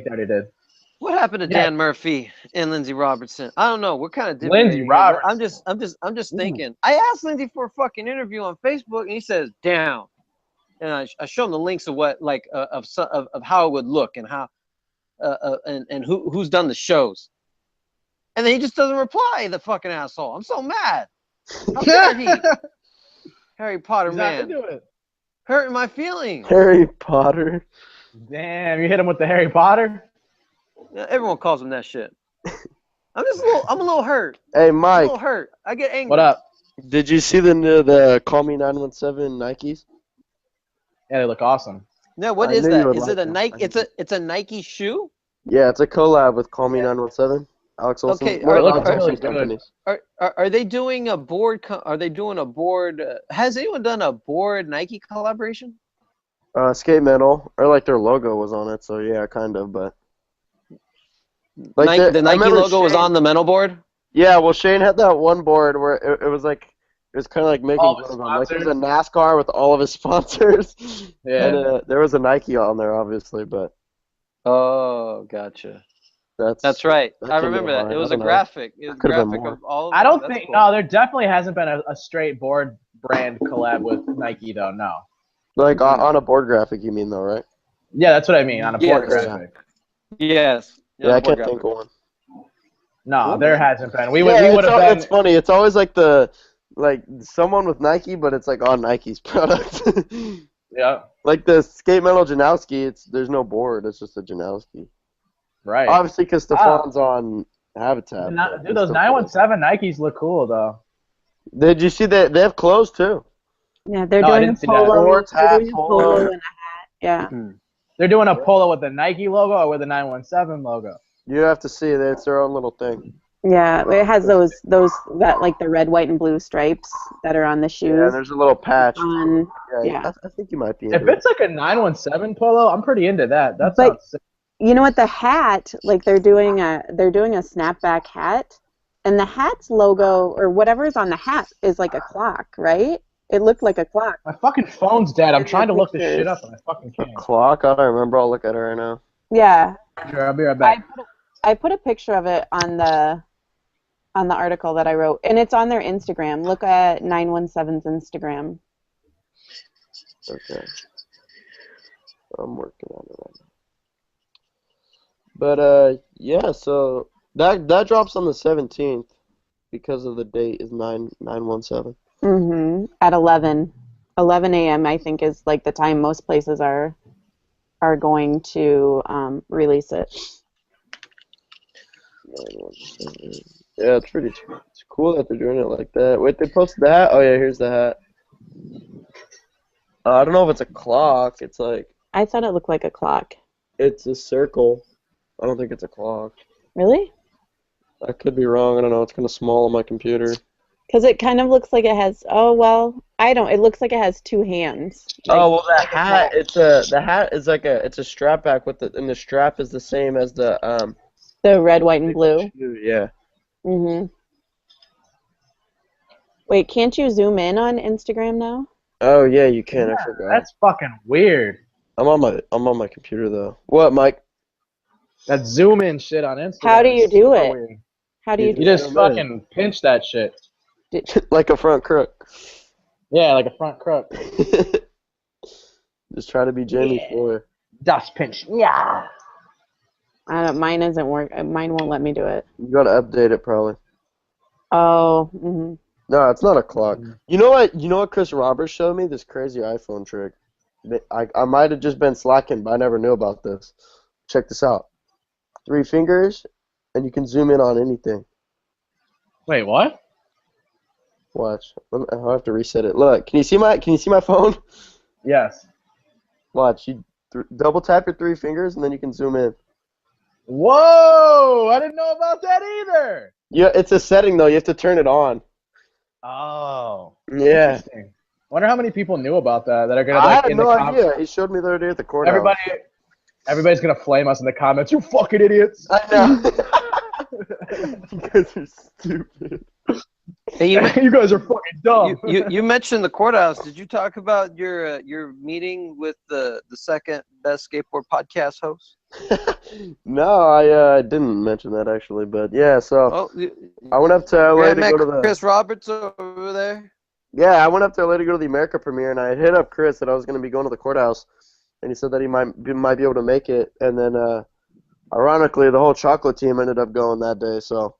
already did. What happened to Dan Murphy and Lindsey Robertson? I don't know. We're kind of Lindsey Robertson. I'm just thinking. I asked Lindsey for a fucking interview on Facebook, and he says down. And I show him the links of what, like, of how it would look and how and who's done the shows. And then he just doesn't reply, the fucking asshole. I'm so mad. How dare he? Harry Potter, man. Hurting my feelings. Harry Potter. Damn, you hit him with the Harry Potter? Everyone calls him that shit. I'm a little hurt. Hey, I'm a Mike. little hurt. I get angry. What up? Did you see the Call Me 917 Nikes? Yeah, they look awesome. No, what is that? Is it a Nike? It's a Nike shoe? Yeah, it's a collab with Call Me 917. Alex Olsen. Okay, are they doing a board? Has anyone done a board Nike collaboration? Skate Metal, or like their logo was on it, so yeah, kind of, but like the Nike logo was on the metal board. Yeah, well, Shane had that one board where it was like it was kind of like making fun of him. Like there's a NASCAR with all of his sponsors. Yeah, and there was a Nike on there, obviously, but. Oh, gotcha. That's right. I remember that. It was a graphic. It was a graphic of all of them. I don't think. Cool. No, there definitely hasn't been a straight board brand collab with Nike, though. No. Like on a board graphic, you mean, though, right? Yeah, that's what I mean. On a board graphic. Yes. Yeah, I can't think of one. No, there hasn't been. We would have been. It's funny. It's always like someone with Nike, but it's like on Nike's product. Yeah. Like the Skate Metal Janowski, there's no board. It's just a Janowski. Right. Obviously, because Stefan's on Habitat. Dude, those 917 Nikes look cool, though. Did you see that? They have clothes, too. Yeah, they're doing a polo. They're doing a polo and a hat. Yeah. They're doing a polo with the Nike logo or with the 917 logo? You have to see it. It's their own little thing. Yeah, it has those like the red, white, and blue stripes that are on the shoes. Yeah, there's a little patch. Yeah. I think you might be. If it's like a 917 polo, I'm pretty into that. That sounds sick. You know what? The hat, like they're doing a snapback hat, and the hat's logo or whatever's on the hat is like a clock, right? It looked like a clock. My fucking phone's dead. I'm trying to look this shit up and I fucking can't. Clock? I don't remember. I'll look at it right now. Yeah. Sure, I'll be right back. I put a picture of it on the article that I wrote, and it's on their Instagram. Look at 917's Instagram. Okay. I'm working on it right now. But yeah, so that drops on the 17th because of the date is 9/17. At 11 a.m. I think is like the time most places are going to release it. Yeah, it's cool that they're doing it like that. Wait, they posted the hat? Oh yeah, here's the hat. I don't know if it's a clock. It's like. I thought it looked like a clock. It's a circle. I don't think it's a clock. Really? I could be wrong. I don't know. It's kind of small on my computer. Because it kind of looks like it has. Oh well, I don't. It looks like it has two hands. Like, oh well, the hat. The hat is like it's a strap back and the strap is the same as the red, white, and blue. Yeah. Wait, can't you zoom in on Instagram now? Oh yeah, you can. I forgot. That's fucking weird. I'm on my computer though. What, Mike? That zoom in shit on Instagram. How do you do it? Weird. How do you? You just fucking pinch that shit. Like a front crook. Yeah, like a front crook. Just try to be Jamie Foy. Dust pinch. Yeah. Mine isn't work. Mine won't let me do it. You gotta update it probably. Oh. No, it's not a clock. You know what? You know what Chris Roberts showed me? This crazy iPhone trick. I might have just been slacking, but I never knew about this. Check this out. 3 fingers, and you can zoom in on anything. Wait, what? Watch. I'll have to reset it. Look, can you see my phone? Yes. Watch. You double tap your 3 fingers, and then you can zoom in. Whoa! I didn't know about that either. Yeah, it's a setting though. You have to turn it on. Oh. Yeah. Interesting. Wonder how many people knew about that are gonna I like had in no the idea. He showed me the other day at the courthouse. Everybody's gonna flame us in the comments. You fucking idiots. I know. You guys are stupid. Hey, you guys are fucking dumb. You mentioned the courthouse. Did you talk about your meeting with the second best skateboard podcast host? No, I didn't mention that actually, but yeah. So I went up to LA to go to the Chris Roberts over there. Yeah, I went up to LA to go to the Emerica premiere, and I hit up Chris that I was going to be going to the courthouse, and he said that he might be able to make it, and then ironically, the whole chocolate team ended up going that day. So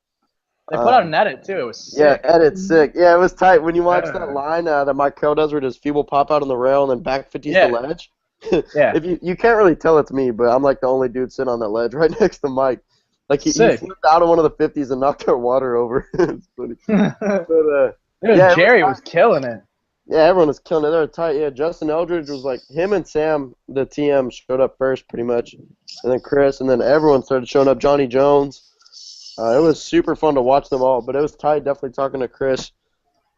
they put out an edit too. It was sick. Yeah, edit's sick. Yeah, it was tight. When you watch that line that Mike Carroll does where his feet will pop out on the rail and then back 50s the ledge. Yeah. If you can't really tell it's me, but I'm like the only dude sitting on that ledge right next to Mike. Like he flipped out of one of the 50s and knocked our water over. It's funny. But, Jerry was killing it. Yeah, everyone was killing it. They were tight. Yeah, Justin Eldridge was like, him and Sam, the TM, showed up first pretty much. And then Chris, and then everyone started showing up. Johnny Jones. It was super fun to watch them all, but it was tight definitely talking to Chris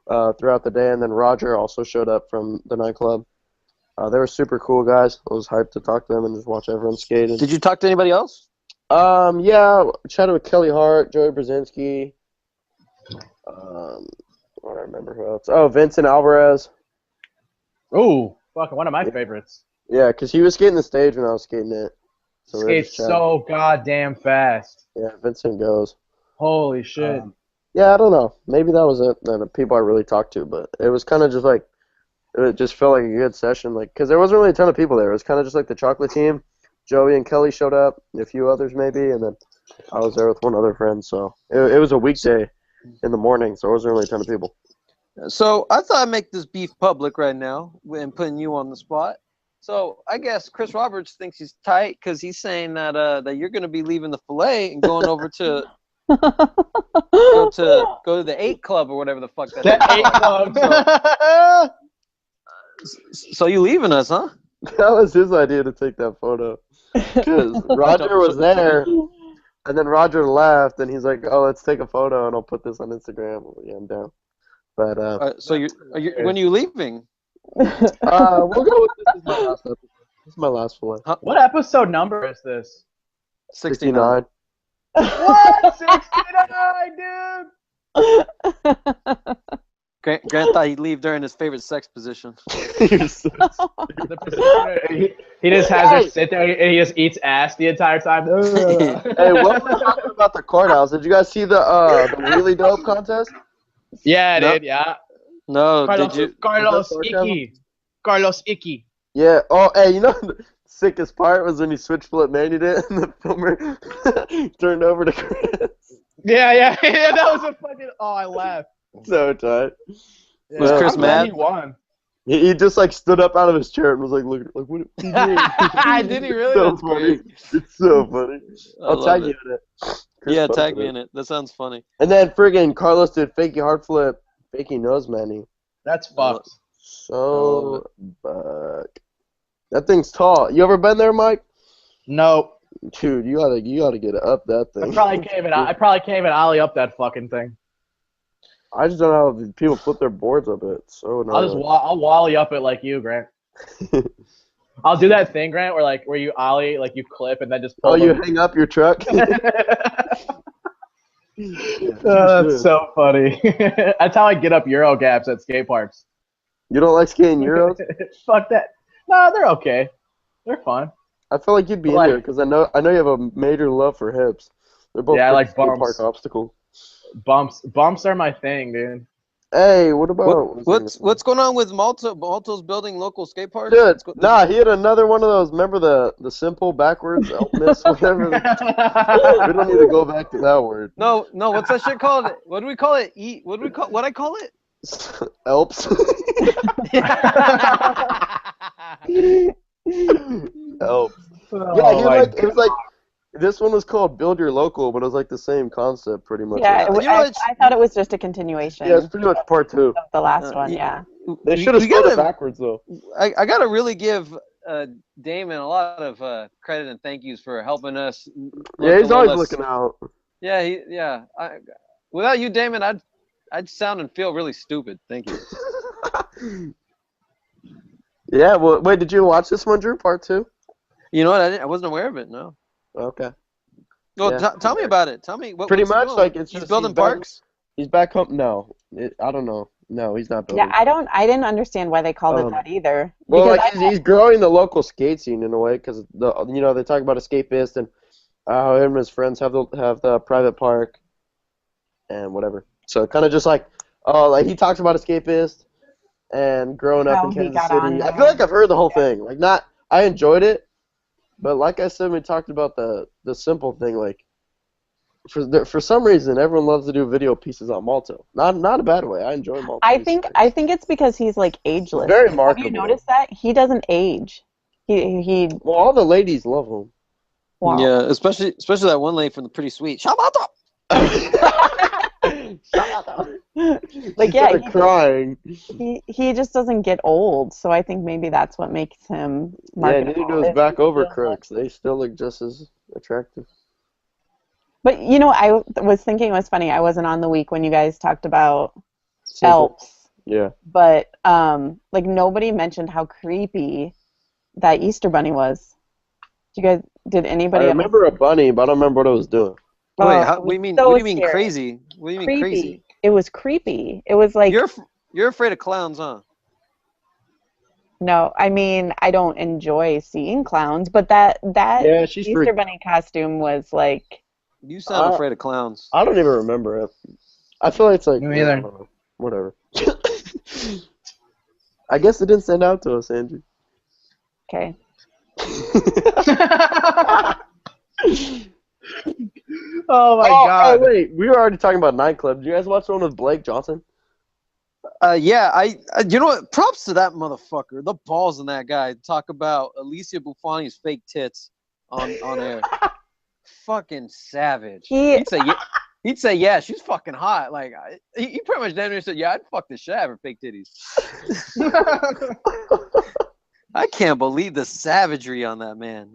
throughout the day. And then Roger also showed up from the nightclub. They were super cool guys. I was hyped to talk to them and just watch everyone skate. Did you talk to anybody else? Yeah, chatted with Kelly Hart, Joey Brzezinski. I don't remember who else. Oh, Vincent Alvarez. Ooh, fucking one of my favorites. Yeah, because he was skating the stage when I was skating it. So Skates so goddamn fast. Yeah, Vincent goes. Holy shit. Yeah, I don't know. Maybe that was it. The people I really talked to, but it was kind of just like, it just felt like a good session. Like, because there wasn't really a ton of people there. It was kind of just like the chocolate team. Joey and Kelly showed up, a few others maybe, and then I was there with one other friend. So it was a weekday in the morning, so it wasn't really a ton of people. So I thought I'd make this beef public right now and putting you on the spot. So I guess Chris Roberts thinks he's tight because he's saying that that you're going to be leaving the Fillet and going over to go to the 8 Club or whatever the fuck that is. The 8 Club. So you leaving us, huh? That was his idea to take that photo. Because Roger was there, and then Roger left, and he's like, "Oh, let's take a photo, and I'll put this on Instagram." Yeah, I'm down. But so when are you leaving? we'll go with this. Is my last episode. This is my last Fillet. What episode number is this? 69. What? 69, dude. Grant thought he'd leave during his favorite sex position. You're so he just has her sit there and he just eats ass the entire time. Hey, what was talking about the courthouse? Did you guys see the really dope contest? Yeah, I did. Yeah. No, did you? Carlos Icky. Yeah. Oh, hey, you know the sickest part was when you switch flip manued it and the filmer turned over to Chris. Yeah. That was a fucking. Oh, I laughed. So tight. Yeah. Was Chris mad? He won. He just like stood up out of his chair and was like, "Look, like what are you doing?" Did he really? So That's funny. great. It's so funny. I'll tag you in it. Chris Yeah, posted tag me in it. That sounds funny. And then friggin' Carlos did fakey hard flip, fakey nose manny. That's fucked. So back. That thing's tall. You ever been there, Mike? No. Dude, you gotta get up that thing. I probably can't even ollie up that fucking thing. I just don't know how people flip their boards up it. So annoying. I'll wally up it like you, Grant. I'll do that thing, Grant, where you ollie, like you clip and then just pull. Oh, you hang up your truck? That's so funny. That's how I get up Euro gaps at skate parks. You don't like skating Euros? Fuck that. No, they're okay. They're fun. I feel like you'd be into it because I know you have a major love for hips. They're both I like skate bumps. park obstacles. Bumps are my thing, dude. Hey, what about what's going on with Malto? Malto's building local skate parks. Dude, nah, he had another one of those. Remember the simple backwards miss whatever. We don't need to go back to that word. No. What's that shit called? What do we call it? What I call it? Elps. Elps. Yeah, he was like, it was like, this one was called Build Your Local, but it was like the same concept pretty much. Yeah, You know what? I thought it was just a continuation. Yeah, it's pretty much part 2. Of the last one. Yeah. They should have spelled it backwards though. I gotta really give Damon a lot of credit and thank yous for helping us. Yeah, he's always looking out. Yeah, without you, Damon, I'd sound and feel really stupid. Thank you. Yeah, well, wait, did you watch this one, Drew? Part 2? You know what? I wasn't aware of it. No. Okay. Well, Yeah. tell me about it. Tell me what. Pretty what's he much doing? like it's He's just building parks. He's back home. No, I don't know. No, he's not building. Yeah, I didn't understand why they called it that either. Well, Because like he's growing the local skate scene in a way because they talk about Escapist and how him and his friends have the private park and whatever. So kind of just like he talks about Escapist and growing up in Kansas City. I feel like I've heard the whole thing. Like I enjoyed it, but like I said, we talked about the simple thing. Like for some reason, everyone loves to do video pieces on Malto. Not a bad way. I enjoy Malto. I think it's because he's like ageless. Very marketable. Have you noticed that he doesn't age? He. Well, all the ladies love him. Wow. Yeah, especially that one lady from the Pretty Sweet. Shabata! Like yeah, crying. He just doesn't get old, so I think maybe that's what makes him marketable. Yeah, neither do his back over crooks. They still look just as attractive. But I was thinking it was funny. I wasn't on the week when you guys talked about elves. Yeah. But like nobody mentioned how creepy that Easter bunny was. Did anybody? I remember a bunny, but I don't remember what it was doing. Wait, what do you mean? What do you mean crazy? What do you mean crazy? It was creepy. It was like you're afraid of clowns, huh? No, I mean I don't enjoy seeing clowns, but that Easter bunny costume was like. You sound afraid of clowns. I don't even remember it. I feel like it's like me either. I don't know. Whatever. I guess it didn't stand out to us, Andrew. Okay. Oh my god! Oh wait, we were already talking about Nightclub. Did you guys watch the one with Blake Johnson? Yeah, I you know what? Props to that motherfucker. The balls in that guy. Talk about Alicia Buffoni's fake tits on air. Fucking savage. He'd say yeah, she's fucking hot. Like he pretty much damn near said, yeah, I'd fuck the shit out of her fake titties. I can't believe the savagery on that man.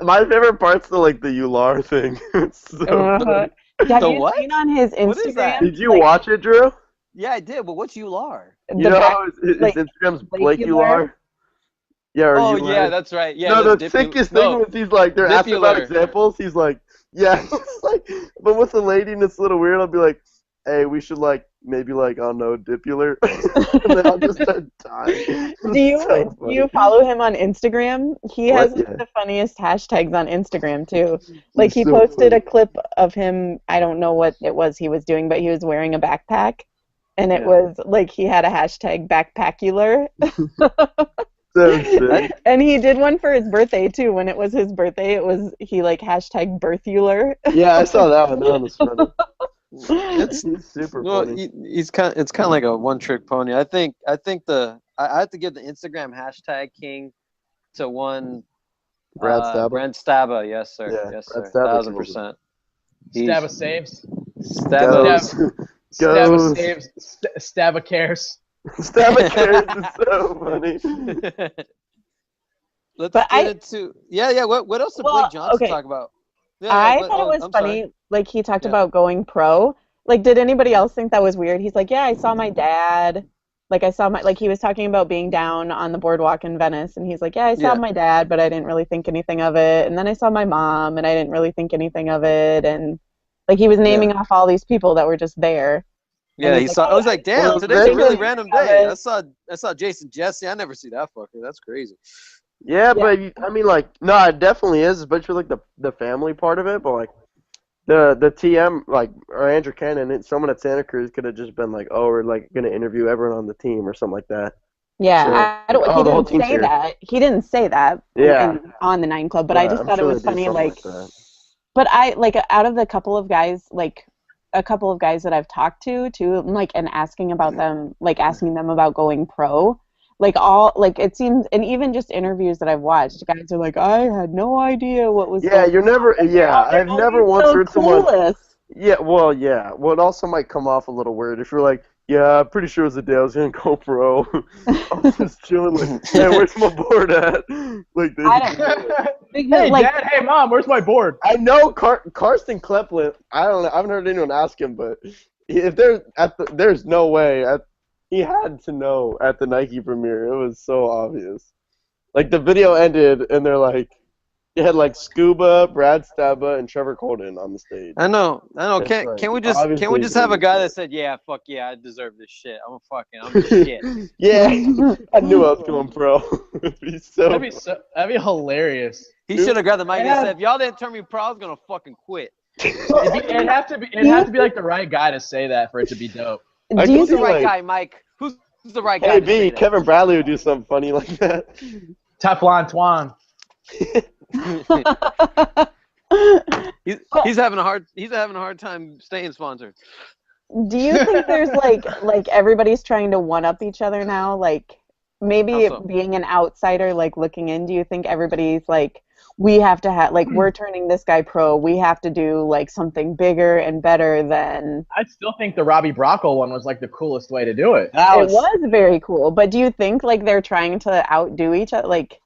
My favorite part's the Ular thing. It's so funny. Have you seen on his Instagram? What is that? Did you watch it, Drew? Yeah, I did. But what's Ular? You know how his Instagram's Blake Ular? Yeah. Oh yeah, that's right. Yeah. No, the sickest thing was he's like, they're asking about examples. He's like, yeah, it's like, but with a lady and it's a little weird. I'll be like, hey, we should maybe I don't know, dipular. And then I'll just start dying. Do you follow him on Instagram? He has the funniest hashtags on Instagram too. Like he posted a clip of him. I don't know what it was he was doing, but he was wearing a backpack, and it was like he had a hashtag backpackular. And he did one for his birthday too. When it was his birthday, he hashtag birthular. Yeah, I saw that one. That one was funny. It's super funny. It's kind of like a one-trick pony. I have to give the Instagram hashtag king to one Brad Staba. Brad Staba, yes sir, yeah, yes sir, 1000%. Staba saves. Staba saves. Staba cares. Staba cares is so funny. Let's get into What else did Blake Johnson talk about? I thought it was funny. Sorry. Like he talked about going pro. Like, did anybody else think that was weird? He's like, yeah, I saw my dad. He was talking about being down on the boardwalk in Venice, and he's like, yeah, I saw my dad, but I didn't really think anything of it. And then I saw my mom, and I didn't really think anything of it. And like he was naming off all these people that were just there. Yeah, he saw. I was like, damn, today's a really random day. I saw Jason Jesse. I never see that fucker. That's crazy. Yeah, but I mean, no, it definitely is, especially the family part of it. But the TM or Andrew Cannon, someone at Santa Cruz could have just been like, oh, we're gonna interview everyone on the team or something like that. Yeah, he didn't say that. He didn't say that. On the 9 Club, but I just thought it was funny. But I out of the couple of guys a couple of guys that I've talked to too, like, and asking about them, like asking them about going pro. Like it seems, and even just interviews that I've watched, guys are like, I had no idea what was. Yeah, you're never. Yeah, I've never once heard someone. Clueless. Yeah, well, yeah. Well, it also might come off a little weird if you're like, yeah, I'm pretty sure it was the day I was gonna go pro. I was just chilling, like, hey, where's my board at? Like, I don't because, Hey, like, Dad. Hey, Mom. Where's my board? I know Karsten Kleplin. I don't know. I haven't heard anyone ask him, but if there's no way. He had to know at the Nike premiere. It was so obvious. Like, the video ended, and they're like, they had like Scuba, Brad Staba, and Trevor Colden on the stage. I know. It's Can like, we just obviously have a guy that said, yeah, fuck yeah, I deserve this shit. I'm the shit. Yeah, I knew I was going pro. That'd be hilarious. He should have grabbed the mic Yeah. and said, if y'all didn't turn me pro, I was gonna fucking quit. It'd have to be like the right guy to say that for it to be dope. do can you Who's the see, right like, guy, Mike? Who's the right guy? to say Maybe that? Kevin Bradley would do something funny like that. Teflon Twan. He's having a hard time staying sponsored. Do you think there's like everybody's trying to one up each other now? Like maybe How so? being an outsider, like looking in, do you think everybody's like, we have to have, like, we're turning this guy pro, we have to do like something bigger and better than. I still think the Robbie Bracco one was like the coolest way to do it. It was very cool, but do you think like they're trying to outdo each other? Like,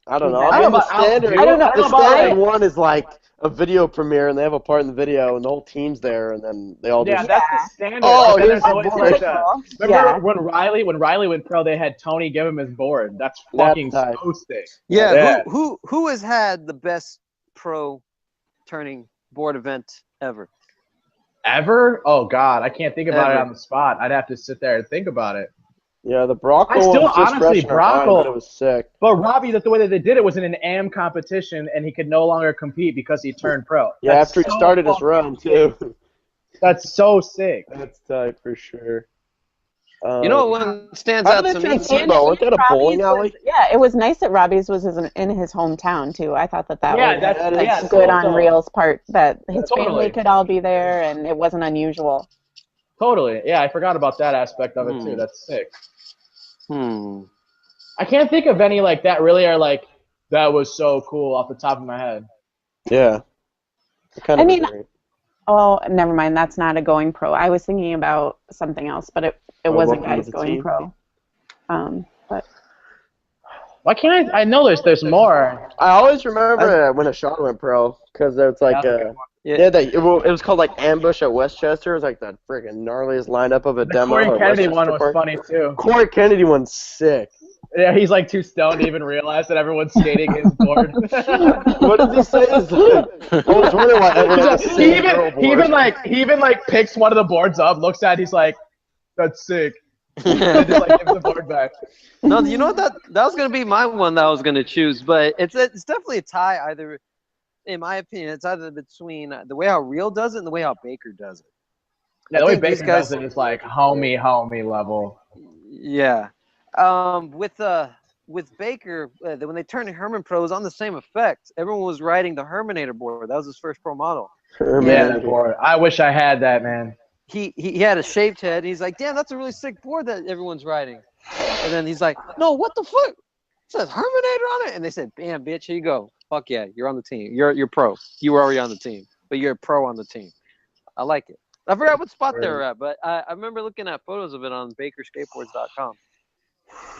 I don't know. I I mean, don't know the about standard, outdo. I don't know the about, standard like- one is like a video premiere, and they have a part in the video, and the whole team's there, and then they all Yeah, just. that's the standard. Oh, But then here's there's the always board. like Yeah. remember when Riley went pro, they had Tony give him his board. That's fucking tight. so sick. Yeah, Yeah. who has had the best pro turning board event ever? Ever? Oh God, I can't think about it Ever. on the spot. I'd have to sit there and think about it. Yeah, the Bracco I still was just honestly, fresh in our mind, Bracco- but it was sick. But Robbie, the way that they did it was in an AM competition, and he could no longer compete because he turned pro. Yeah, That's after he so started his fucking run sick. too. That's so sick. That's tight for sure. You know what one stands How out did to they me? change Tebow? Wasn't that a bowling alley? Yeah, it was nice that Robbie's was in his hometown too. I thought that Yeah, was that's like, yeah, good so- on Real's part, that his Totally. family could all be there and it wasn't unusual. Totally. Yeah, I forgot about that aspect of it too. That's sick. I can't think of any like that really are like, that was so cool off the top of my head. Yeah. I mean, oh, never mind. That's not a going pro. I was thinking about something else, but it wasn't welcome to guys the going team. pro. But Why can't I know there's more. I always remember when Ashawn went pro, because it's like, That's a good one. it was called like Ambush at Westchester. It was like the freaking gnarliest lineup of a The demo. Corey at Kennedy Westchester one was Park. funny too. Corey Kennedy one's sick. Yeah, he's like too stoned to even realize that everyone's skating his board. What does he say? It's like, I was wondering why everyone has the same girl board. he even picks one of the boards up, looks at it, he's like, that's sick. And just like gives the board back. No, you know what? That was gonna be my one that I was gonna choose, but it's definitely a tie. Either, in my opinion, it's either between the way how Real does it and the way how Baker does it. Yeah, I the way think these Baker guys- does it is like homie level. Yeah. With Baker, when they turned to Herman Pro, it was on the same effect. Everyone was riding the Herminator board. That was his first pro model. Yeah, that board. I wish I had that, man. He had a shaved head. And he's like, damn, that's a really sick board that everyone's riding. And then he's like, no, what the fuck? It says Herminator on it. And they said, bam, bitch, here you go. Fuck yeah, you're on the team. You're pro. You were already on the team, but you're a pro on the team. I like it. I forgot what spot they were at, but I remember looking at photos of it on bakerskateboards.com.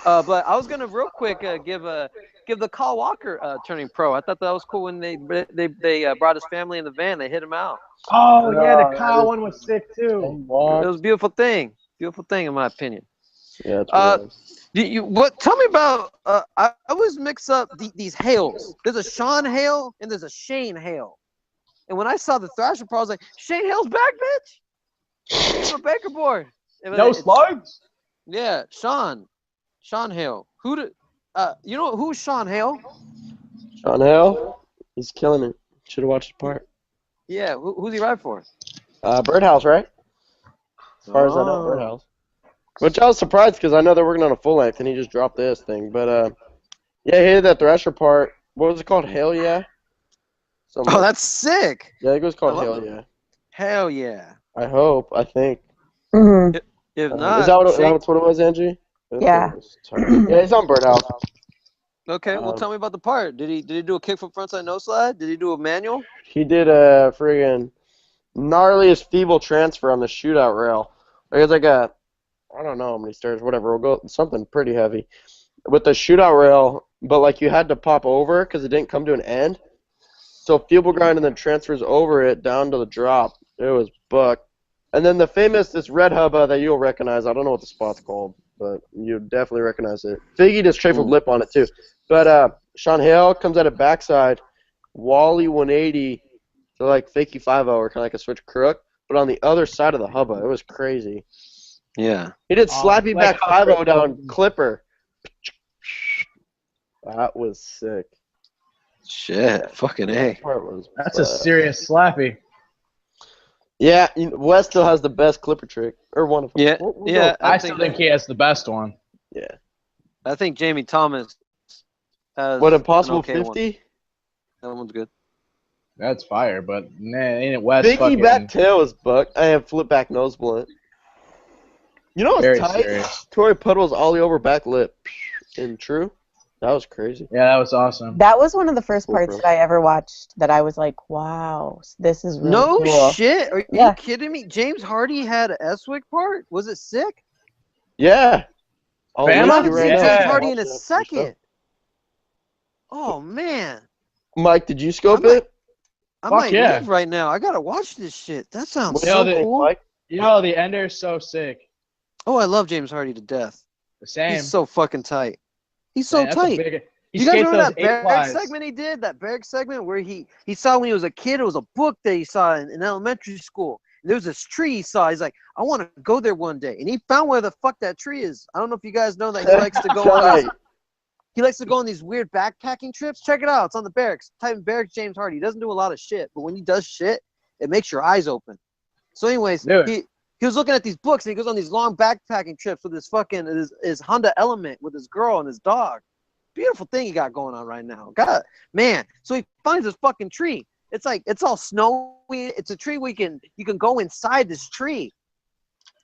But I was gonna real quick give the Kyle Walker turning pro. I thought that was cool when they brought his family in the van. They hit him out. Oh yeah, the Kyle one was sick too. It was a beautiful thing in my opinion. Yeah, it's Tell me about. I always mix up these Hales. There's a Sean Hale and there's a Shane Hale. And when I saw the Thrasher Pro, I was like, Shane Hale's back, bitch. It's a Baker board. No slugs? Yeah, Sean Hale. You know who's Sean Hale? Sean Hale, he's killing it. Should have watched the part. Yeah, who's he ride for? Birdhouse, right? As far as I know, Birdhouse. Which I was surprised because I know they're working on a full length and he just dropped this thing. But yeah, he did that Thrasher part. What was it called? Hell yeah. Oh, that's sick. Yeah, I think it was called I love Hell Yeah. Hell yeah. I hope. I think. Mm-hmm. If not, Is that shake- that's what it was, Angie? Yeah. Yeah, he's on Birdhouse. okay. Well, tell me about the part. Did he do a kickflip frontside no slide? Did he do a manual? He did a friggin' gnarliest feeble transfer on the shootout rail. It was like a, I don't know how many stairs, whatever. We'll go something pretty heavy with the shootout rail, but like you had to pop over because it didn't come to an end. So feeble grind and then transfers over it down to the drop. It was buck. And then the famous, this red hubba that you'll recognize. I don't know what the spot's called, but you definitely recognize it. Figgy just straight from lip on it too. But Sean Hale comes at a backside, Wally 180 to like fakey 5-0 or kind of like a switch crook, but on the other side of the hubba. It was crazy. Yeah. He did slappy like back 5-0 down clipper. That was sick. Shit. Fucking A. That part was That's a serious slappy. Yeah, Wes still has the best clipper trick, or one of them. Yeah. Yeah. I still think he has the best one. Yeah. I think Jamie Thomas has What, Impossible an okay 50? one. That one's good. That's fire, but man, ain't it West Biggie fucking back tail is buck. I have flip back nose blunt. You know what's very tight? serious. Torrey Puddle's ollie over back lip. In true? That was crazy. Yeah, that was awesome. That was one of the first parts that I ever watched that I was like, wow, this is really No cool. shit. Are Yeah. you kidding me? James Hardy had an Eswick part? Was it sick? Yeah. I'll Bama? link I you haven't right seen now. James Yeah. Hardy in a Watch it. second. Oh man. Mike, did you scope I might- it? I Fuck might yeah. leave right now. I gotta watch this shit. That sounds What do so you think, cool. Mike? Yo, the ender's so sick. Oh, I love James Hardy to death. The same. He's so fucking tight. He's so Man, that's a tight. big- he You guys skates remember those that 8 Berg flies. segment he did? That Berg segment where he saw when he was a kid, it was a book that he saw in elementary school. There was this tree he saw. He's like, I want to go there one day. And he found where the fuck that tree is. I don't know if you guys know that he likes to go on these weird backpacking trips. Check it out. It's on the Barracks. Type in Barracks James Hardy. He doesn't do a lot of shit, but when he does shit, it makes your eyes open. So anyways, Dude. he was looking at these books and he goes on these long backpacking trips with his Honda Element with his girl and his dog. Beautiful thing he got going on right now. God, man. So he finds this fucking tree. It's like it's all snowy. It's a tree you can go inside this tree.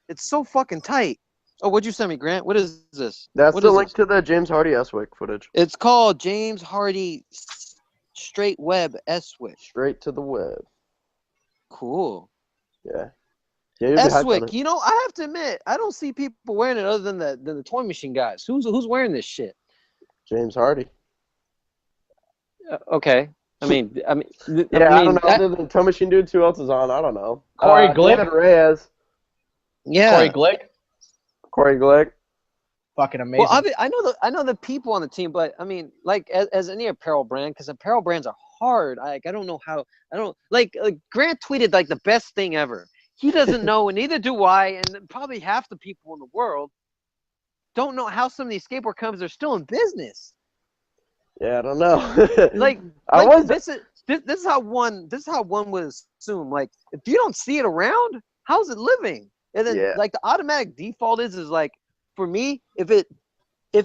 It's so fucking tight. Oh, what'd you send me, Grant? What is this? That's What the is link this? to the James Hardy Eswick footage. It's called James Hardy Straight Web Eswick. Straight to the web. Cool. Yeah. Yeah, you'd be hyped on Eswick. it. You know, I have to admit, I don't see people wearing it other than the toy machine guys. Who's wearing this shit? James Hardy. Okay. I mean, Yeah, I don't know. Other than Toe Machine Dudes, who else is on? I don't know. Corey Glick? David Reyes. Yeah. Corey Glick, Corey Glick. fucking amazing. Well, I know the people on the team, but I mean, like as any apparel brand, because apparel brands are hard. I don't know how. I don't like Grant tweeted like the best thing ever. He doesn't know, and neither do I, and probably half the people in the world don't know how some of these skateboard companies are still in business. Yeah, I don't know. This is how one would assume. Like, if you don't see it around, how's it living? And then like the automatic default is like, for me, if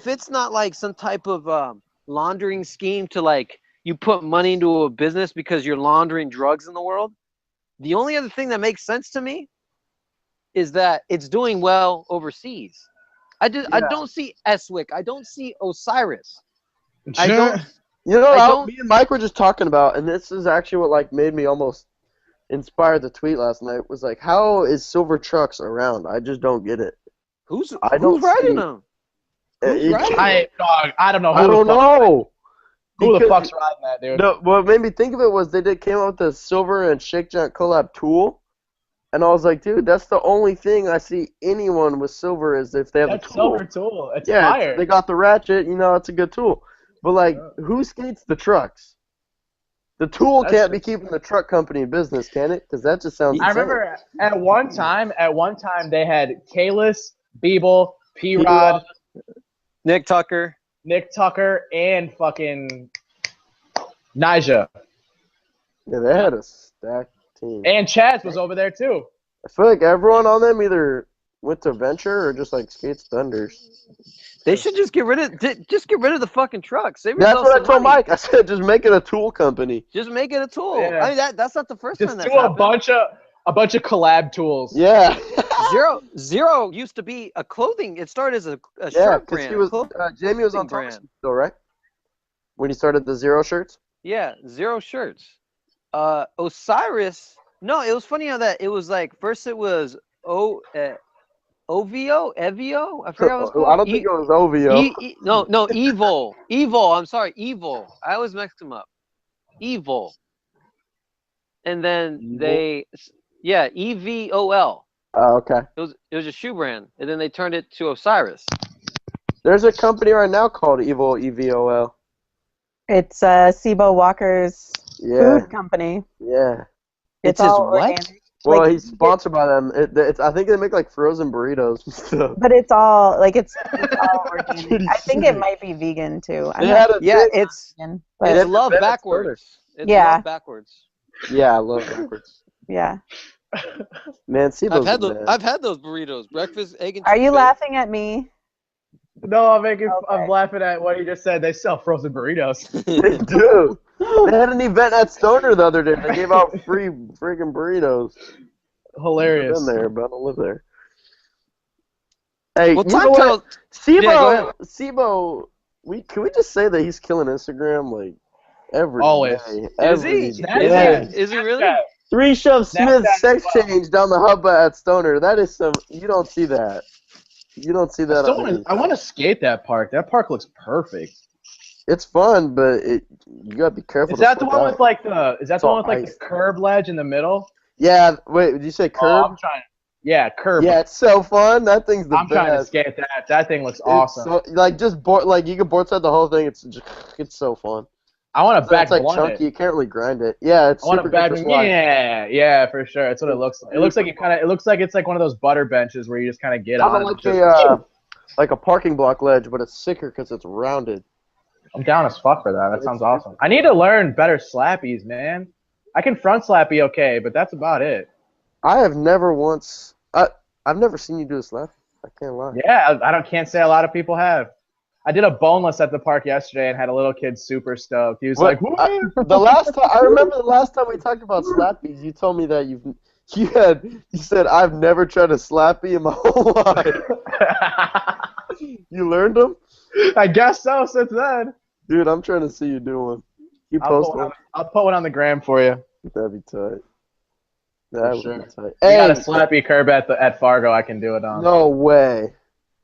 it's not like some type of laundering scheme to like you put money into a business because you're laundering drugs in the world, the only other thing that makes sense to me is that it's doing well overseas. I don't see Eswick. I don't see Osiris. I don't. You know, me and Mike were just talking about, and this is actually what like made me almost inspired the tweet last night. Was like, how is Silver Trucks around? I just don't get it. Who's riding them? I don't know. I don't know. Who the fuck's riding that, dude? No, what made me think of it was they came out with the Silver and Shake Giant collab tool, and I was like, dude, that's the only thing I see anyone with Silver is if they have the tool. Silver tool. It's yeah, fire. they got the ratchet. You know, it's a good tool. But like, who skates the trucks? The tool can't be keeping the truck company in business, can it? Because that just sounds. I remember at one time they had Kalis, Beeble, P-Rod, Nick Tucker, and fucking Nija. Yeah, they had a stacked team. And Chaz was over there too. I feel like everyone on them either went to Venture or just like skates Thunders. They should just get rid of the fucking trucks. Save That's yourself what I some told money. Mike. I said just make it a tool company. Just make it a tool. Yeah. I mean that's not the first time Just that's do a happened. bunch of A bunch of collab tools. Yeah. Zero used to be a clothing. It started as a Yeah, shirt because brand. he was Jamie was on clothing Thomas brand. still, right? When he started the Zero shirts. Yeah, Zero shirts. Osiris. No, it was funny how that it was like first it was Ovio, Evio. I forgot what it's called. I don't think it was OVO. No, Evil. Evil. I'm sorry, Evil. I always mixed them up. Evil. And then EVOL. Oh, okay. It was a shoe brand, and then they turned it to Osiris. There's a company right now called Evil EVOL. It's Sibo Walker's Yeah. food company. Yeah. It's his all what? organic. Well, Like, he's sponsored by them. I think they make like frozen burritos and stuff. but it's all like it's all organic. I think it might be vegan too. I'm They not had a Yeah, thing- it's vegan, They but had it's to love vet it backwards. It's Yeah. love backwards. Yeah, I love backwards. yeah. Man, Sibo's I've had the those. man. I've had those burritos. Breakfast, egg and Are cheese you bacon. laughing at me? No, I'm Okay. laughing at what he just said. They sell frozen burritos. They do. They had an event at Stoner the other day. They gave out free freaking burritos. Hilarious. I've been there, but I don't live there. Hey, Well, you know what? Sibo, Yeah, go ahead. Sibo, can we just say that he's killing Instagram like every Always. day? Is he? Every Is day. he? Is he really? Snapchat. 3 Chef Smith Snapchat sex as well. change down the hub at Stoner. That is some. You don't see that. You don't see that. I want to skate that park. That park looks perfect. It's fun, but you gotta be careful. Is that the one with like the? Is that It's the all one with like ice. the curb ledge in the middle? Yeah. Wait. Did you say Oh, curb? I'm trying. Yeah, curb. Yeah, it's so fun. That thing's the I'm trying to best. skate that. That thing looks It's awesome. so, like just board, like you can board side the whole thing. It's so fun. I want to back It's like blunt chunky. it. You can't really grind it. Yeah, it's I want super to back. good for slide. Yeah, for sure. That's what it looks like. It looks like it looks like it's like one of those butter benches where you just kind of get on. Kind it of and like just- like a parking block ledge, but it's sicker because it's rounded. I'm down as fuck for that. That sounds awesome. I need to learn better slappies, man. I can front slappy okay, but that's about it. I have never once. I've never seen you do a slap. I can't lie. Yeah, can't say a lot of people have. I did a boneless at the park yesterday and had a little kid super stoked. He was like, "Woo!" I remember the last time we talked about slappies. You told me that you said I've never tried a slappy in my whole life. You learned them, I guess so. Since then, dude. I'm trying to see you do one. You post one. I'll put one on the gram for you. That'd be tight. That sure. would be tight. We got a Hey, slappy curb at Fargo. I can do it on. no way,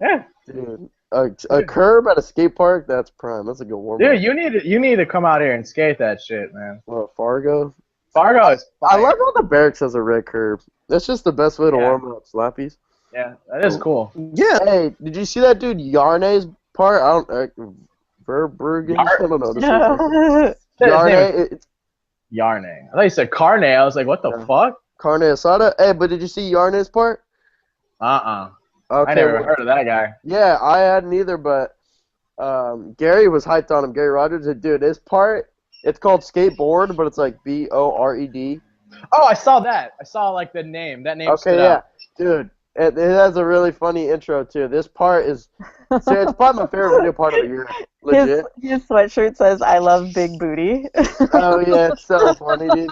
Yeah, dude. A curb at a skate park? That's prime. That's a good warm up. dude, you need to come out here and skate that shit, man. Well, Fargo. Fargo is. I fire. love how the barracks has a red curb. That's just the best way to Yeah. warm up slappies. Yeah, that is cool. Yeah. Hey, did you see that dude Yarne's part? Verbruggen? I don't know. His name Yarne, it's Yarne. I thought you said Carne. I was like, what the Yeah. fuck? carne asada. Hey, but did you see Yarne's part? I never well, heard of that guy. Yeah, I hadn't either, but Gary was hyped on him. Gary Rogers said, dude, his part, it's called skateboard, but it's like BORED. Oh, I saw that. I saw like the name. That name Okay, stood yeah. out. Dude, it has a really funny intro, too. This part is, so it's probably my favorite video part of the year. Legit. His sweatshirt says "I love big booty." Oh, yeah, it's so funny, dude.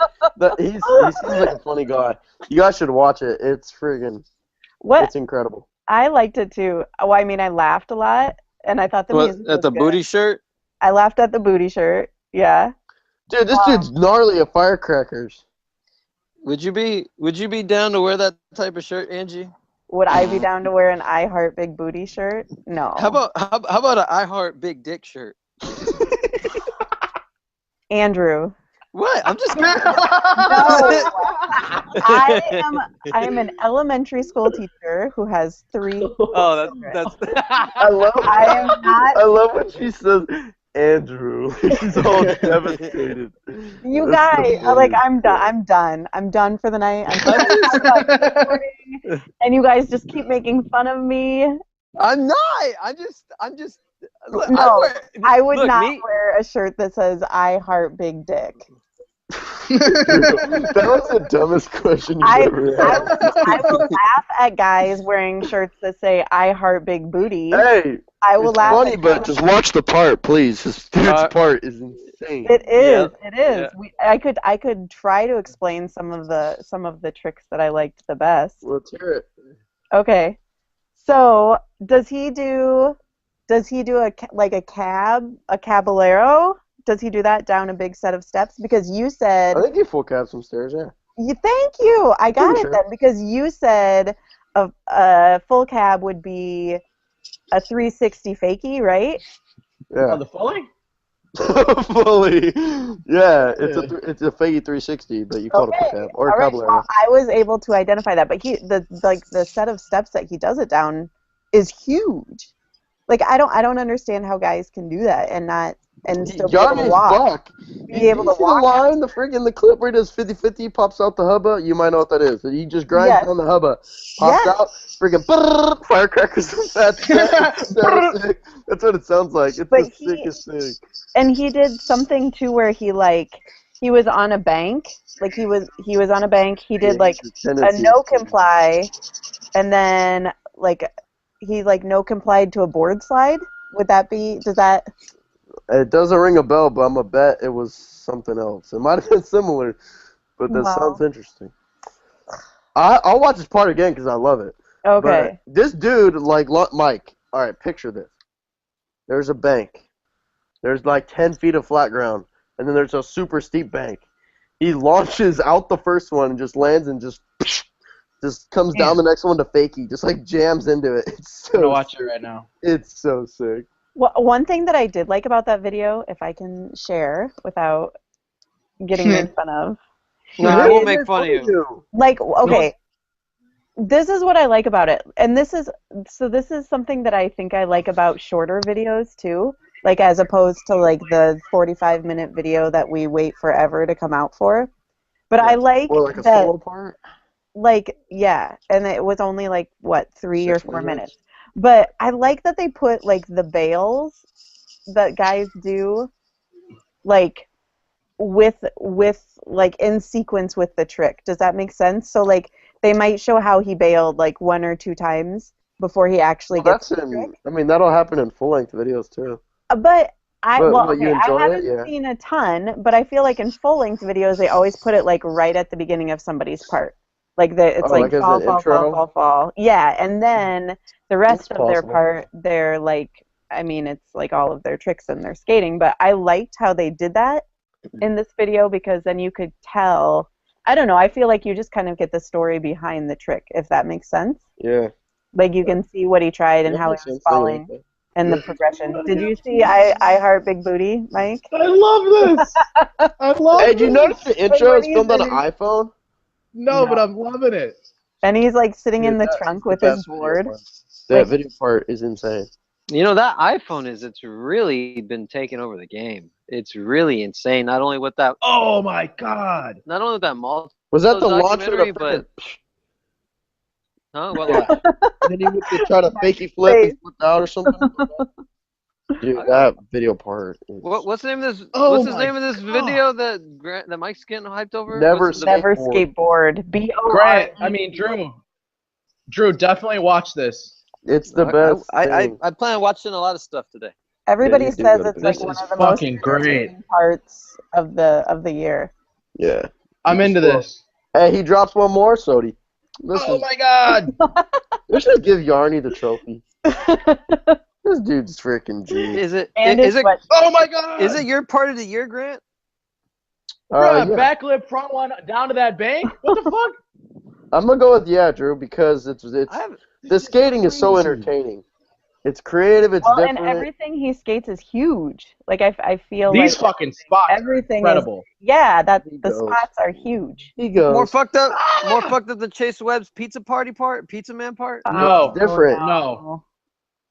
He seems like a funny guy. You guys should watch it. It's friggin', What? it's incredible. I liked it too. Well, I mean, I laughed a lot, and I thought the music was At the good. booty shirt? I laughed at the booty shirt. Yeah. Dude, this dude's gnarly at firecrackers. Would you be down to wear that type of shirt, Angie? Would I be down to wear an I Heart Big Booty shirt? No. How about an I Heart Big Dick shirt? Andrew? What? I'm just No. I am an elementary school teacher who has 3 Oh, children. that's I love I love when she says Andrew. She's all devastated. You That's so guys, funny. like, I'm done. I'm done for the night. I'm done recording, and you guys just keep making fun of me. I'm not. I'm just. No, I would look, not me- wear a shirt that says "I heart big dick." That was the dumbest question you've ever asked. I will laugh at guys wearing shirts that say "I heart big booty." Hey, I will it's laugh. funny, but just watch the part, please. This dude's part is insane. It is. Yeah. It is. Yeah. I could try to explain some of the tricks that I liked the best. Let's hear it. Okay. So does he do a caballero? Does he do that down a big set of steps? Because you said I think he full cabs some stairs, yeah. thank you. I got Pretty it sure. then because you said a full cab would be a 360 fakie, right? Yeah. Oh, the fully? Fully. Yeah, it's a fake 360, but you call it a full cab or a All right. caballero. Well, I was able to identify that, but the set of steps that he does it down is huge. Like I don't understand how guys can do that and still be able to walk. Be able to see walk. the line, the clip where he does 50-50, pops out the hubba? You might know what that is. He just grinds down the hubba, pops out, freaking firecrackers. That's so sick. That's what it sounds like. It's the sickest thing. And he did something too where he was on a bank. Like he was on a bank. He did like a no comply, and then he no complied to a board slide. Would that be? Does that? It doesn't ring a bell, but I'm gonna bet it was something else. It might have been similar, but that sounds interesting. I'll watch this part again because I love it. Okay. But this dude, like Mike, all right, picture this. There's a bank. There's like 10 feet of flat ground, and then there's a super steep bank. He launches out the first one and just lands and just comes down the next one to fakie, just like jams into it. It's so I'm gonna watch it right now. It's so sick. Well, one thing that I did like about that video, if I can share without getting made fun of. No, I won't make fun of you. Like, okay, this is what I like about it. And this is something that I think I like about shorter videos, too. Like, as opposed to, like, the 45-minute video that we wait forever to come out for. But I like or like a that, solo part? Like, yeah, and it was only, like, what, 3 or 4 minutes. But I like that they put, like, the bails that guys do, like, with like, in sequence with the trick. Does that make sense? So, like, they might show how he bailed, like, 1 or 2 times before he actually gets the trick. I mean, that'll happen in full-length videos, too. But I haven't it? seen a ton, but I feel like in full-length videos, they always put it, like, right at the beginning of somebody's part. Like it's like fall. Yeah, and then the rest of their part, they're like, I mean, it's like all of their tricks and their skating. But I liked how they did that in this video because then you could tell. I don't know. I feel like you just kind of get the story behind the trick, if that makes sense. Yeah. Like you can see what he tried and how he was falling and the progression. Did you see I Heart Big Booty, Mike? I love this. I love it. Hey, did you notice the intro is filmed on an iPhone? No, but I'm loving it. And he's like sitting in the trunk with his board. That video part is insane. You know, that iPhone it's really been taking over the game. It's really insane. Not only with that. Oh my God. Not only with that Malto. Was that the launcher? But. Huh? What? And then he would try to fakey flip and flip out or something. Dude, that video part. What's the name of this? Oh what's the name of this video that Mike's getting hyped over? Never skateboard. Grant, I mean Drew, definitely watch this. It's the best. I plan on watching a lot of stuff today. Everybody says it's like one of the most great parts of the year. Yeah. I'm into this. Hey, he drops one more, Sodi. Listen, oh my God. We should give Yarny the trophy. This dude's freaking G. Is it? Oh my God! Is it your part of the year, Grant? Yeah. Backlip front one down to that bank. What the fuck? I'm gonna go with Drew, because the skating is so entertaining. It's creative. It's different. And everything he skates is huge. Like I feel these like fucking spots. Everything incredible. The spots are huge. He goes more fucked up than Chase Webb's Pizza Man part. No, different. No.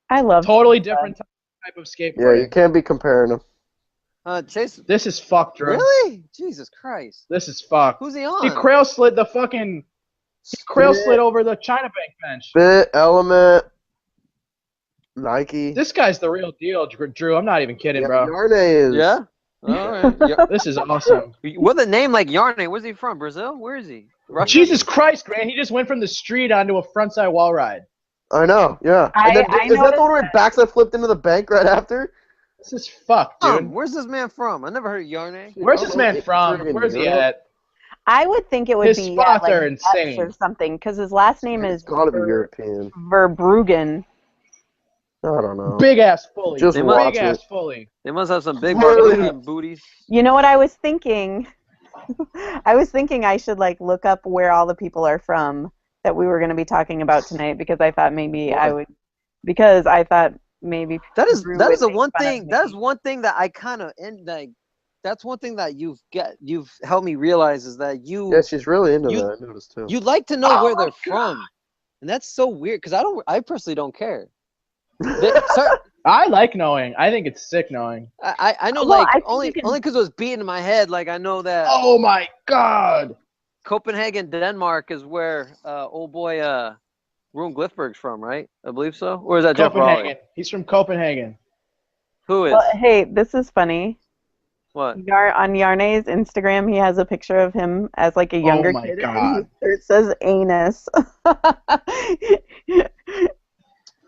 I love totally different type of skateboard. Yeah, you can't be comparing them. Chase. This is fucked, Drew. Really? Jesus Christ. This is fucked. Who's he on? He crail slid slid over the China Bank bench. Fit, Element, Nike. This guy's the real deal, Drew. I'm not even kidding, bro. Yarny is. Yeah. All right. Yeah. This is awesome. With a name like Yarne, where's he from? Brazil? Where is he? Russia? Jesus Christ, Grant! He just went from the street onto a frontside wall ride. I know, yeah. I And then, is that the one where noticed backside flipped into the bank right after? This is fucked, dude. Where's this man from? I never heard of Yarne. Where's this man from? Friggin' Where's he Europe. at? I would think it would His be spots like are Dutch insane. or something, because his last name It's is gotta be European. Verbruggen. I don't know. Big ass fully. Just watch big ass it. fully. They must have some big Really? barbecue booties. You know what I was thinking? I was thinking I should like look up where all the people are from that we were going to be talking about tonight, because I thought maybe I would, because I thought maybe That is Drew the would one make fun of thing. me. That is one thing that I kind of like. That's one thing that you've helped me realize is that Yeah, she's really into you- that. I noticed too. you like to know where they're from, and that's so weird because I personally don't care. I like knowing. I think it's sick knowing. I know Well, like I think only you can- because it was beating in my head. Like I know that Oh my god! Copenhagen, Denmark is where old boy Rune Glifberg's from, right? I believe so. Or is that Jeff Copenhagen. Raleigh? He's from Copenhagen. Who is? Well, hey, this is funny. What? On Yarne's Instagram, he has a picture of him as like a younger my kid, God. and his shirt says anus.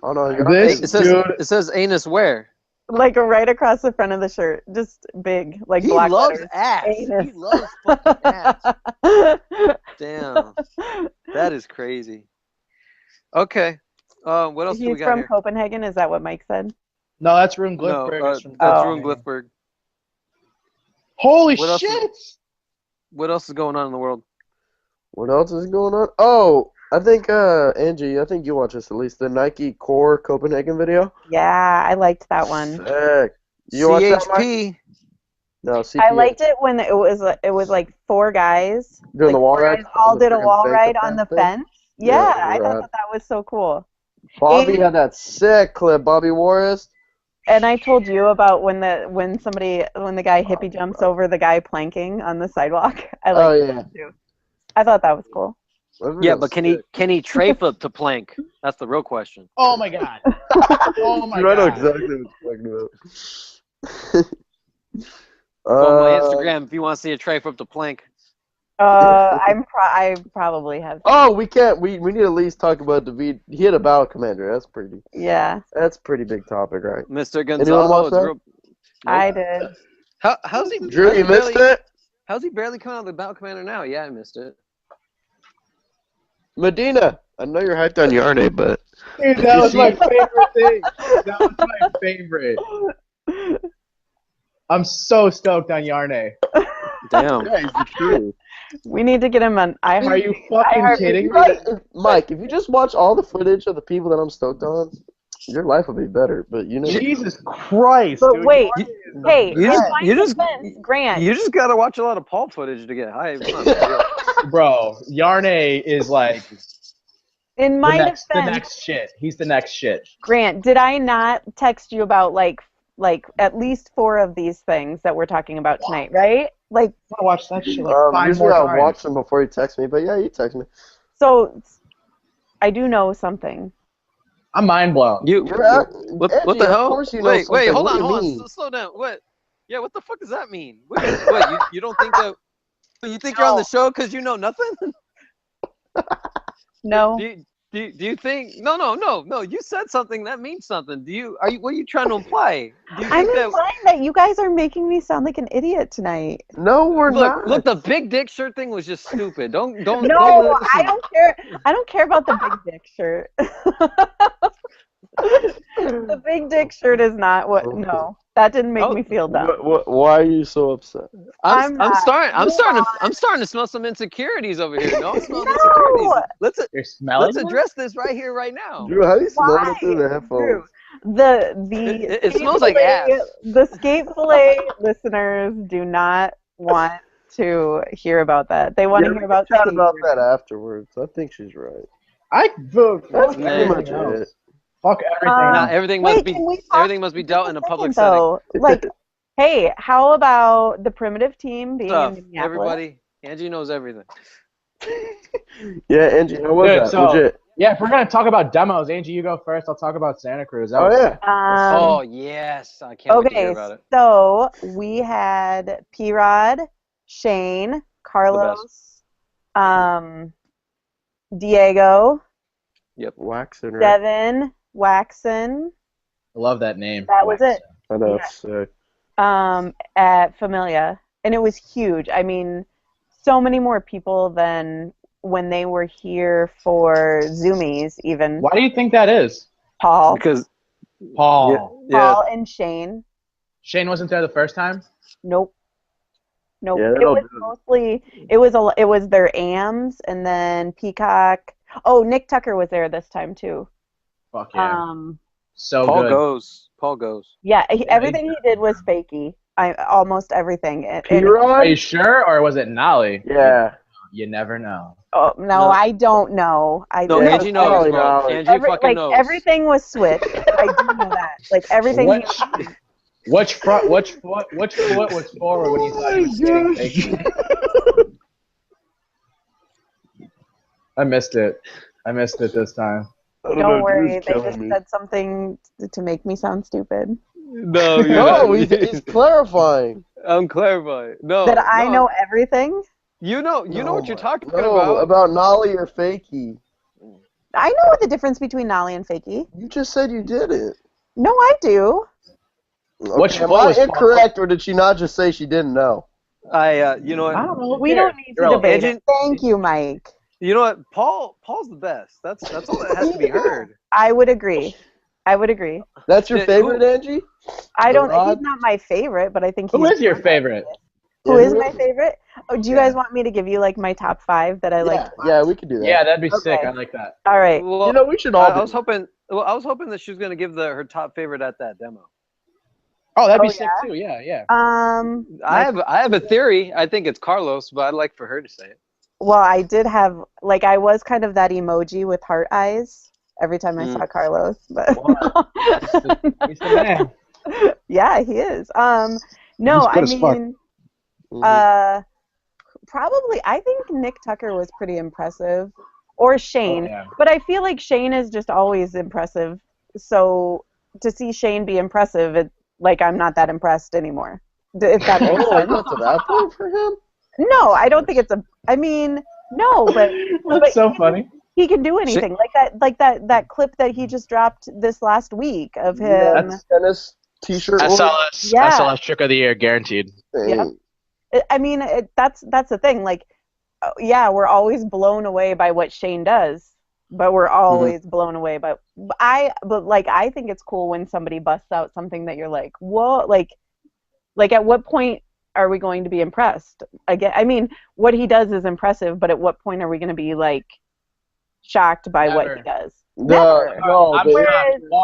Oh no, you're This- It says anus where? Like right across the front of the shirt, just big, like He black loves letters. ass. Anus. He loves fucking ass. Damn, that is crazy. Okay, what else do we He's got from here? Copenhagen. Is that what Mike said? No, that's Rune No, Glifberg. that's from Oh. Rune Copenhagen. Glifberg. Holy What else is- shit! What else is going on in the world? What else is going on? Oh, I think Angie, I think you watch this at least. The Nike Core Copenhagen video. Yeah, I liked that one. Sick. You watch that, Mike? CHP. No, I CPA. liked it when it was like four guys. Doing the like wall four ride. guys all on the did a friggin' wall bank ride of on the that thing. fence. Yeah, Yeah, they I were thought rad. that was so cool. Bobby And- had that sick clip. Bobby Warris. And I told you about when the guy hippie jumps over the guy planking on the sidewalk. I Oh liked yeah. that too. I thought that was cool. That Yeah, video's but sick. can he tray flip to plank? That's the real question. Oh my god! Oh my Dude, I know god! exactly what you're talking about. Go on my Instagram if you want to see a tray flip to plank. I probably have. Oh, we can't. We need to at least talk about David. He had a battle commander. That's pretty. Yeah, That's a pretty big topic, right? Mr. Anyone Gonzalo watch is that? real. I did. How's he? Drew, how's he you missed barely, it. How's he barely coming out of the battle commander now? Yeah, I missed it. Medina, I know you're hyped on Yarne, but Dude, Did that you was my see- favorite thing. That was my favorite. I'm so stoked on Yarne. Damn. yeah, he's the truth. We need to get him on. Are you fucking heard- kidding me? Right, Mike, if you just watch all the footage of the people that I'm stoked on, your life will be better. But you know, Jesus Christ, But dude. wait, Yarne is the hey, You best. just- you just- Grant. You just gotta watch a lot of Paul footage to get hyped. It's not a big deal. Bro, Yarne is like In my the defense, next shit. He's the next shit. Grant, did I not text you about like at least 4 of these things that we're talking about tonight, right? Like, I want to watch that shit like 5 usually more I'll times. watch them before you text me. But yeah, you text me. so I do know something. I'm mind blown. You're at, What Angie, the of hell? course you know Wait, something. hold What on, do you hold mean? on. Slow down. What? Yeah, what the fuck does that mean? What you don't think that? You think you're on the show because you know nothing? No. Do you think? No. You said something that means something. What are you trying to imply? Do you I'm think that? implying that you guys are making me sound like an idiot tonight. No, we're not. Look, the big dick shirt thing was just stupid. Don't. No, listen. I don't care. I don't care about the big dick shirt. The big dick shirt is not what. No, that didn't make me feel dumb. Why are you so upset? I'm not. starting to smell some insecurities over here. No, I'm smelling No! insecurities. You're smelling Let's address this right here, right now. Drew, how do you smell Why? it through the headphones? Drew, the It smells like ass. The Skate Fillet listeners do not want to hear about that. They want to hear about chat skate. about that afterwards. I think she's right. I vote. That's Fuck pretty everything much else. it. Fuck everything Nah, else. everything Wait, must be can we talk everything must be dealt in a public setting. though? Like, hey, how about the primitive team being Stuff. in Minneapolis? Everybody, Angie knows everything. Yeah, Angie, how was Dude, that? so- Legit. Yeah, if we're gonna talk about demos, Angie, you go first. I'll talk about Santa Cruz. That Oh was- yeah. Oh yes, I can't wait to hear Okay, about it. so we had P-Rod, Shane, Carlos, Diego, Waxing, right? Devin, Waxon. I love that name. That was it. I know, Yeah. it's sick. At Familia, and it was huge. I mean, so many more people than when they were here for Zoomies, even. Why do you think that is? Paul. Because Paul. Paul and Shane. Shane wasn't there the first time? Nope. Yeah, It was mostly it was their AMs and then Peacock. Oh, Nick Tucker was there this time too. Fuck yeah. So Paul good. goes. Paul goes. Yeah, everything he did was fakey. Almost everything. And Are you sure, or was it Nolly? Yeah. You never know. oh no, I don't know. No, Yeah, Angie knows, probably bro. not. Angie fucking knows. Everything was switched. I do know that. Like everything. Which foot was forward when you thought he was skating fake? I missed it. I missed it this time. Don't worry, they just said something to make me sound stupid. No, you're No, not. he's clarifying. I'm clarifying. No. That I no. know everything. You know what you're talking No, about Nolly or Fakey. I know what the difference between Nolly and Fakey. You just said you didn't. No, I do. Okay, am I incorrect, or did she not just say she didn't know? You know what? I don't know. We don't need to debate it. Thank you, Mike. You know what? Paul's the best. That's all that has to be heard. I would agree. That's your favorite, Angie? I don't. He's not my favorite, but I think he's. Who is your favorite? Who is my favorite? Oh, do you guys want me to give you like my top 5 that I like? Yeah, we could do that. Yeah, that'd be sick. I like that. All right. Well, we should all. I was hoping that she was gonna give her top favorite at that demo. Oh, that'd be sick too. Yeah. I have a theory. I think it's Carlos, but I'd like for her to say it. Well, I did have I was kind of that emoji with heart eyes every time I saw Carlos, but he's the man. Yeah, he is. No, I mean, probably I think Nick Tucker was pretty impressive, or Shane, but I feel like Shane is just always impressive. So to see Shane be impressive, I'm not that impressed anymore. If that makes sense. I got to that point for him. No, I don't think it's a. I mean, no, but that's so funny. He can do anything like that clip that he just dropped this last week of him. That's tennis T-shirt. SLS trick of the year, guaranteed. Yeah. I mean, that's the thing. We're always blown away by what Shane does, but we're always blown away by. I think it's cool when somebody busts out something that you're like, whoa, like at what point are we going to be impressed? Again, I mean, what he does is impressive, but at what point are we going to be shocked by what he does? Never. I'm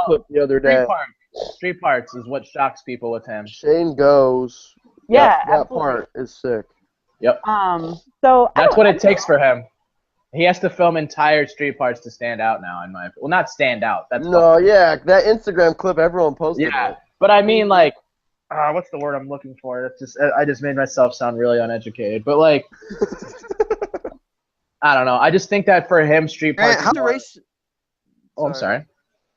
clip the other day. Street parts is what shocks people with him. Shane goes. Yeah, that part is sick. Yep. So that's what it takes for him. He has to film entire street parts to stand out now. Not stand out. That's that Instagram clip everyone posted. Yeah, but I mean what's the word I'm looking for? That's just I just made myself sound really uneducated. But I don't know. I just think that for him, street parts. How duration? Oh, I'm sorry.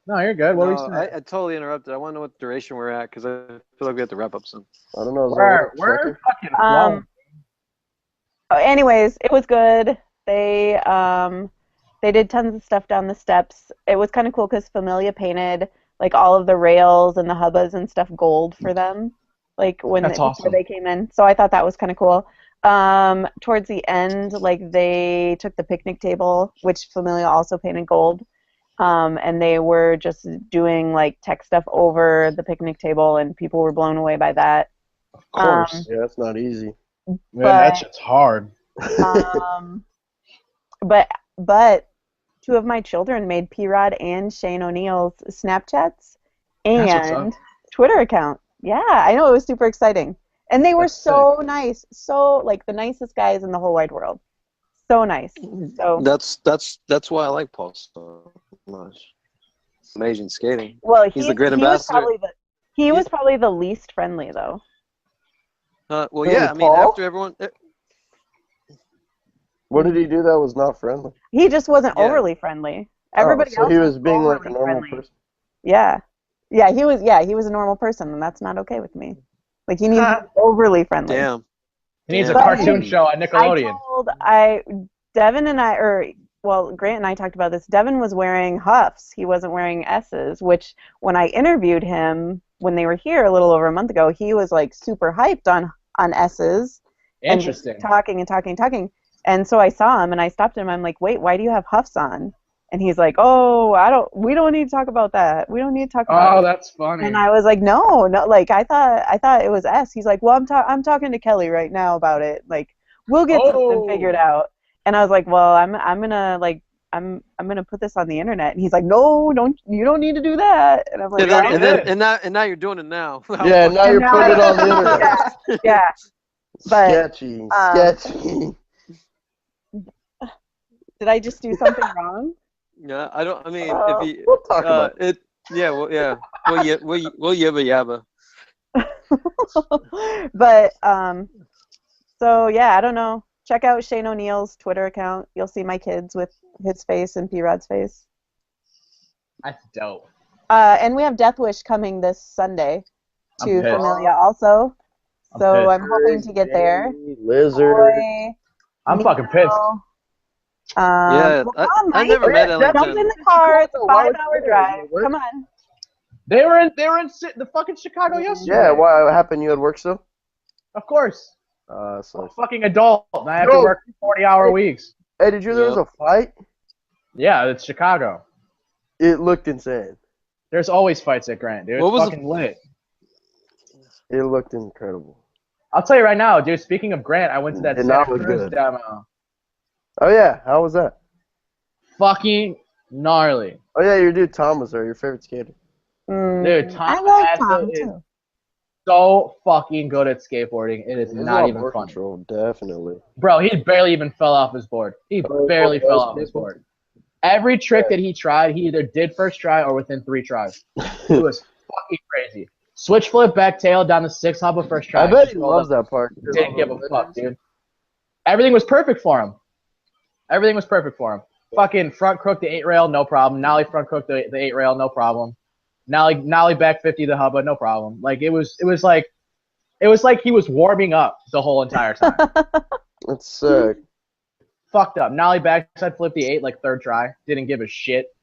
No, you're good. What were you saying? I totally interrupted. I want to know what duration we're at because I feel like we have to wrap up soon. I don't know. We're fucking flowing. Anyways, it was good. They did tons of stuff down the steps. It was kind of cool because Familia painted all of the rails and the hubbas and stuff gold for them, before they came in. So I thought that was kind of cool. Towards the end, they took the picnic table, which Familia also painted gold, and they were just doing tech stuff over the picnic table, and people were blown away by that. Of course, yeah, that's not easy. Man, that shit's hard. But 2 of my children made P-Rod and Shane O'Neill's Snapchats and Twitter account. Yeah, I know, it was super exciting. And they were so nice. So, the nicest guys in the whole wide world. So nice. So That's why I like Paul so much. Amazing skating. Well, he's the great ambassador. He was probably the least friendly, though. I mean, after everyone... What did he do that was not friendly? He just wasn't overly friendly. Everybody so else he was being like a overly normal friendly. person. Yeah. Yeah, he was a normal person, and that's not okay with me. Like, he needs to be overly friendly. Damn. He needs a Damn. cartoon show at Nickelodeon. Grant and I talked about this. Devin was wearing Huffs. He wasn't wearing S's, which when I interviewed him when they were here a little over a month ago, he was like super hyped on S's. Interesting. And talking and talking and talking. And so I saw him and I stopped him. I'm like, wait, why do you have Huffs on? And he's like, oh, we don't need to talk about that. We don't need to talk about it. Oh, that's funny. And I was like, no, like I thought it was S. He's like, well, I'm talking to Kelly right now about it. Like, we'll get something figured out. And I was like, well, I'm gonna put this on the internet. And he's like, no, you don't need to do that. And I'm like, and now you're doing it now. Yeah, now you're putting it on the internet. Yeah. But sketchy. did I just do something wrong? Yeah, I don't. I mean, if you we'll talk about it. Yeah, well, yeah. Well, yabba yabba. But so yeah, I don't know. Check out Shane O'Neill's Twitter account. You'll see my kids with his face and P-Rod's face. That's dope. And we have Death Wish coming this Sunday to Familia also. So I'm hoping to get there. Lizard. Boy, I'm fucking pissed. Yeah, I never met Ellington. Jump in the car. It's a 5-hour drive. Come on. They were in the fucking Chicago yesterday. Yeah, what happened? You had work still? Of course. So I'm a fucking adult, and I have to work 40-hour weeks. Hey, did you know there was a fight? Yeah, it's Chicago. It looked insane. There's always fights at Grant, dude. It's fucking lit. It looked incredible. I'll tell you right now, dude, speaking of Grant, I went to that Santa Cruz demo. Oh, yeah. How was that? Fucking gnarly. Oh, yeah, your dude Tom was there, your favorite skater. Dude, Tom I love Tom, too. So fucking good at skateboarding. It is not even fun. Control, definitely. Bro, he barely even fell off his board. He barely fell off his board. Every trick that he tried, he either did first try or within 3 tries. It was fucking crazy. Switch flip, back tail, down the 6 hop of first try. I bet he loves that part. Didn't give a fuck, dude. Everything was perfect for him. Everything was perfect for him. Fucking front crook the 8 rail, no problem. Nollie front crook the 8 rail, no problem. Nollie back 50 the hubba, no problem. Like it was like he was warming up the whole entire time. That's sick. Fucked up. Nollie backside flip the 8 like 3rd try. Didn't give a shit.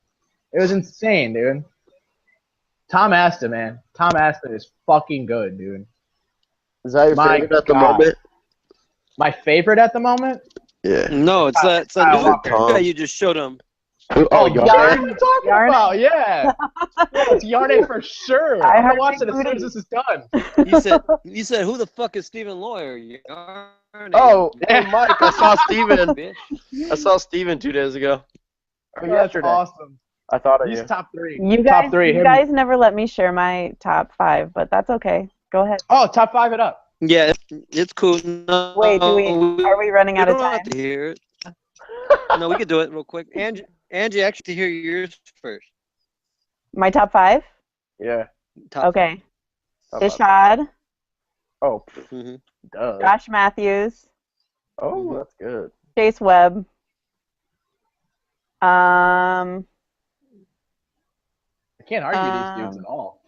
It was insane, dude. Tom Aston, man. Tom Aston is fucking good, dude. Is that your favorite at the moment? My favorite at the moment? Yeah. No, it's that new guy you just showed him. Oh, Yarn. What are you talking about? Yeah. It's Yarn for sure. I'm gonna watch it as soon as this is done. You said who the fuck is Stephen Lawyer? Yarn. Oh, hey Mike, I saw Steven. I saw Steven 2 days ago. Oh, yesterday. That's awesome. I thought of He's you. top 3. Top 3. You guys never let me share my top 5, but that's okay. Go ahead. Oh, top 5 it up. Yeah, it's cool. No, wait, are we running out of time? Don't have to hear it. No, we could do it real quick. Angie, actually, to hear yours first. My top 5? Yeah. Okay. Ishad. Oh. Mm-hmm. Josh Matthews. Oh, that's good. Chase Webb. I can't argue these dudes at all.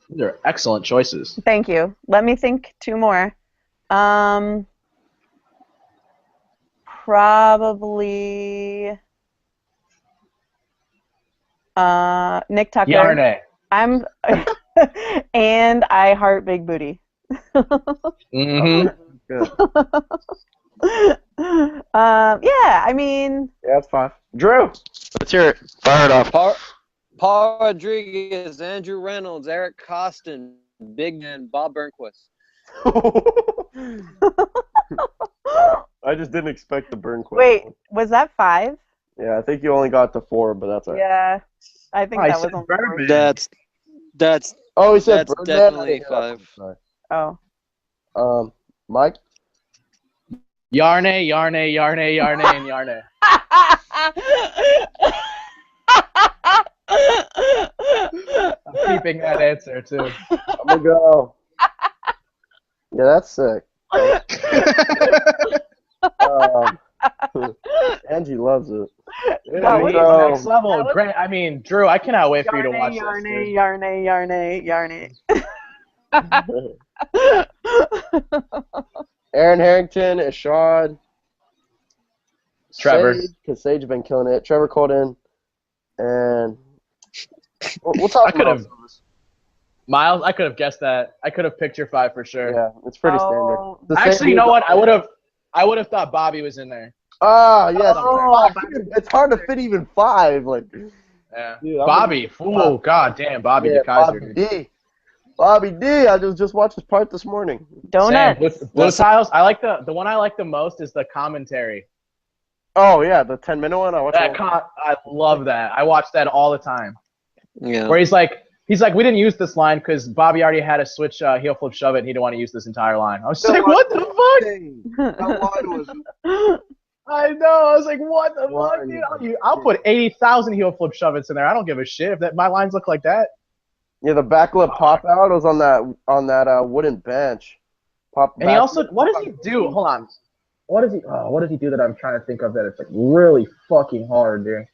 These are excellent choices. Thank you. Let me think 2 more. Probably Nick Tucker. Yarne. I'm and I heart big booty. Mm-hmm. Good. Yeah, I mean. Yeah, that's 5. Drew, let's hear it. Fire it off. Paul Rodriguez, Andrew Reynolds, Eric Costin, Big Man, Bob Burnquist. I just didn't expect the Burnquist. Wait, was that 5? Yeah, I think you only got to 4, but that's all right. Yeah, I think that was on. That's. Oh, he said that's definitely 5. Oh. Mike. Yarne, and Yarne. I'm keeping that answer too. I'm gonna go. Yeah, that's sick. Angie loves it. Dude, That he's was- next level. that was- Grant, I mean, Drew, I cannot wait for you to watch Yarny, this. yarny, yarny, Aaron Harrington, Ishad, Trevor. because Sage been killing it. Trevor Colton, and we'll talk I could about have. Miles, I could have guessed that. I could have picked your 5 for sure. Yeah, it's pretty Oh. standard. The Actually, same you know dude- what? I would have thought Bobby was in there. Ah, yes. Oh, It's hard to fit even 5. Like, Yeah. dude, I'm Bobby. Oh, god damn, Bobby yeah, DeKaiser, Bobby dude. D. Bobby D. I just watched his part this morning. Donut. Same. Blue Tiles, I like the one I like the most is the commentary. Oh yeah, the 10-minute one. I watched. I love that. I watch that all the time. Yeah. Where he's like, we didn't use this line because Bobby already had a switch heel flip shove it and he didn't want to use this entire line. I was just like, what the fuck? That line was. I know. I was like, what the Why fuck, dude? I'll put 80,000 heel flip shove its in there. I don't give a shit if my lines look like that. Yeah, the backlip pop out was on that wooden bench. And he also, what does he do? Hold on. What does he do that I'm trying to think of that it's like really fucking hard, dude?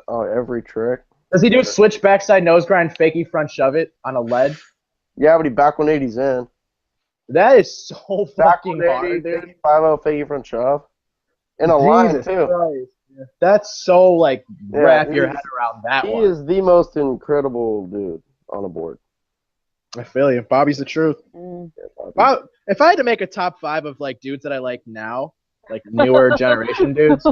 Oh, every trick. Does he do switch backside nose grind, fakey front shove it on a lead? Yeah, but he back 180s in. That is so Back fucking 180, hard, dude. 5-0 fakey front shove. In a line Jesus too. Christ. That's so like Yeah, wrap your head around that He one. is the most incredible dude on the board. I feel you. Bobby's the truth. Mm. If I had to make a top 5 of like dudes that I like now, like newer generation dudes,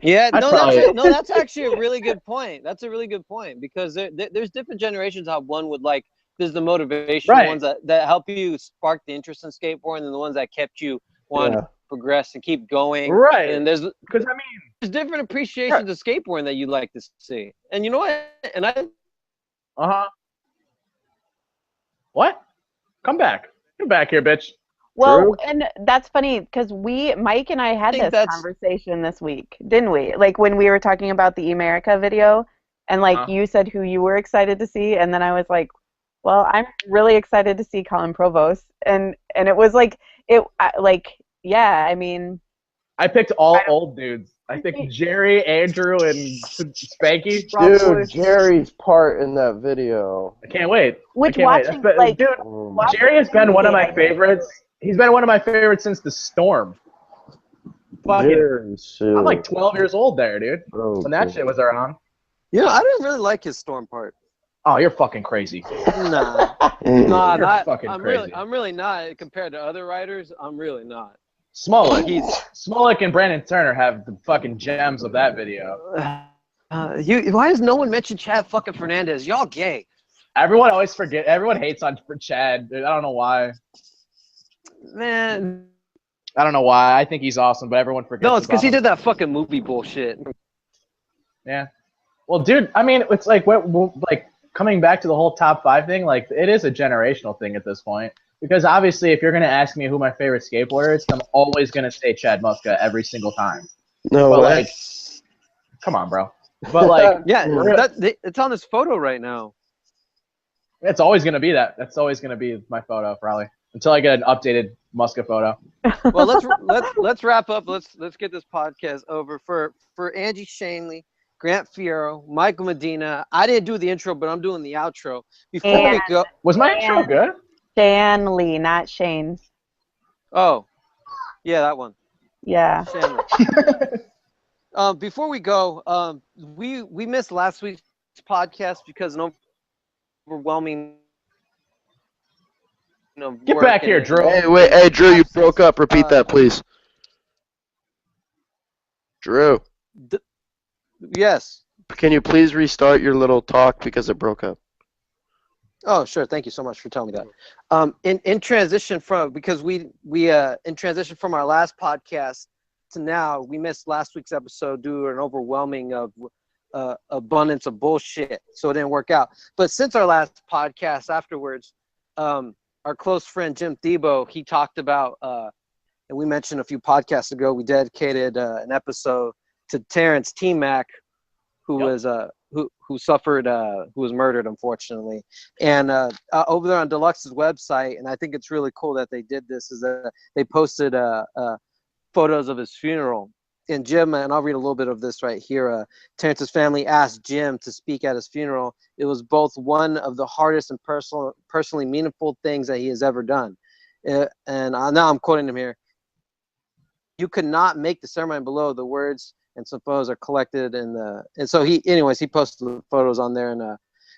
Yeah, I'd no, probably- that's actually a really good point. That's a really good point because there's different generations how one would like. There's the motivation Right. ones that help you spark the interest in skateboarding, and the ones that kept you wanting Yeah. to progress and keep going. right? And there's Because I mean, different appreciations of skateboarding that you'd like to see. And you know what? And what? Come back here, bitch. Well, True. and that's funny because Mike and I had think this that's- conversation this week, didn't we? Like when we were talking about the Emerica video, and like you said who you were excited to see, and then I was like, well, I'm really excited to see Colin Provost, and it was like yeah, I mean, I picked all old dudes. I picked Jerry, Andrew, and Spanky. Probably. Dude, Jerry's part in that video. I can't wait. which I can't watching wait. like Dude, watching Jerry has been one of my the- favorites. He's been one of my favorites since the Storm. Fucking, Jerry, shoot. I'm like 12 years old there, dude. Oh, When that cool. shit was around. you know, I didn't really like his storm part. Oh, you're fucking crazy. Nah, You're not. fucking I'm crazy. really not compared to other writers. I'm really not. Smolik and Brandon Turner have the fucking gems of that video. Why does no one mention Chad fucking Fernandez? Y'all gay. Everyone always forget. Everyone hates on for Chad. Dude, I don't know why. Man, I don't know why. I think he's awesome, but everyone forgets. no, it's because about he him. did that fucking movie bullshit. Yeah. Well, dude, I mean, it's like like coming back to the whole top 5 thing. Like, it is a generational thing at this point. Because obviously, if you're gonna ask me who my favorite skateboarder is, I'm always gonna say Chad Muska every single time. No But way. like, come on, bro. But like, Yeah, Yeah. it's on this photo right now. it's always gonna be that. That's always gonna be my photo, probably, until I get an updated Muska photo. Well, let's wrap up. Let's get this podcast over for Angie Shanley, Grant Fierro, Michael Medina. I didn't do the intro, but I'm doing the outro. Before we go, Was my intro good? Shanley, not Shane. oh, yeah, that one. Yeah. Shanley. Before we go, we missed last week's podcast because an overwhelming. Get back here, Drew. Hey, wait, hey, Drew, you broke up. Repeat that, please. Drew, Yes. can you please restart your little talk because it broke up? Oh, sure. Thank you so much for telling me that. In transition from because we in transition from our last podcast to now, we missed last week's episode due to an overwhelming of abundance of bullshit, so it didn't work out. But since our last podcast afterwards, our close friend Jim Thiebaud, he talked about and we mentioned a few podcasts ago, we dedicated an episode to Terrence T-Mac, who was who suffered who was murdered, unfortunately. And over there on Deluxe's website, and I think it's really cool that they did this, is that they posted photos of his funeral. And Jim, and I'll read a little bit of this right here. Terrence's family asked Jim to speak at his funeral. It was both one of the hardest and personally meaningful things that he has ever done. And now I'm quoting him here. You could not make the ceremony below. The words and some photos are collected in the. And so he posted the photos on there, and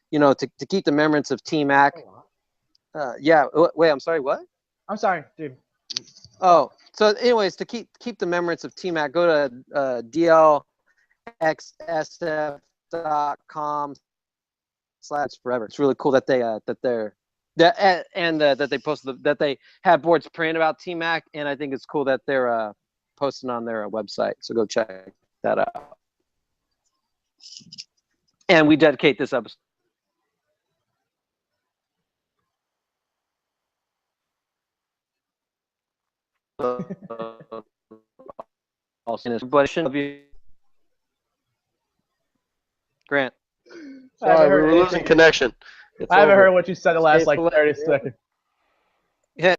you know, to keep the remembrance of T-Mac. Yeah. Wait, I'm sorry. What? I'm sorry, dude. Oh, so anyways, to keep the remembrance of T-Mac, go to dlxsf.com/forever. It's really cool that they that they posted that they have boards print about T-Mac, and I think it's cool that they're posting on their website. So go check that out. And we dedicate this episode. Grant. Sorry, we were losing connection. It's I haven't over. heard what you said the last like Fillet, 30 yeah. seconds. Yeah.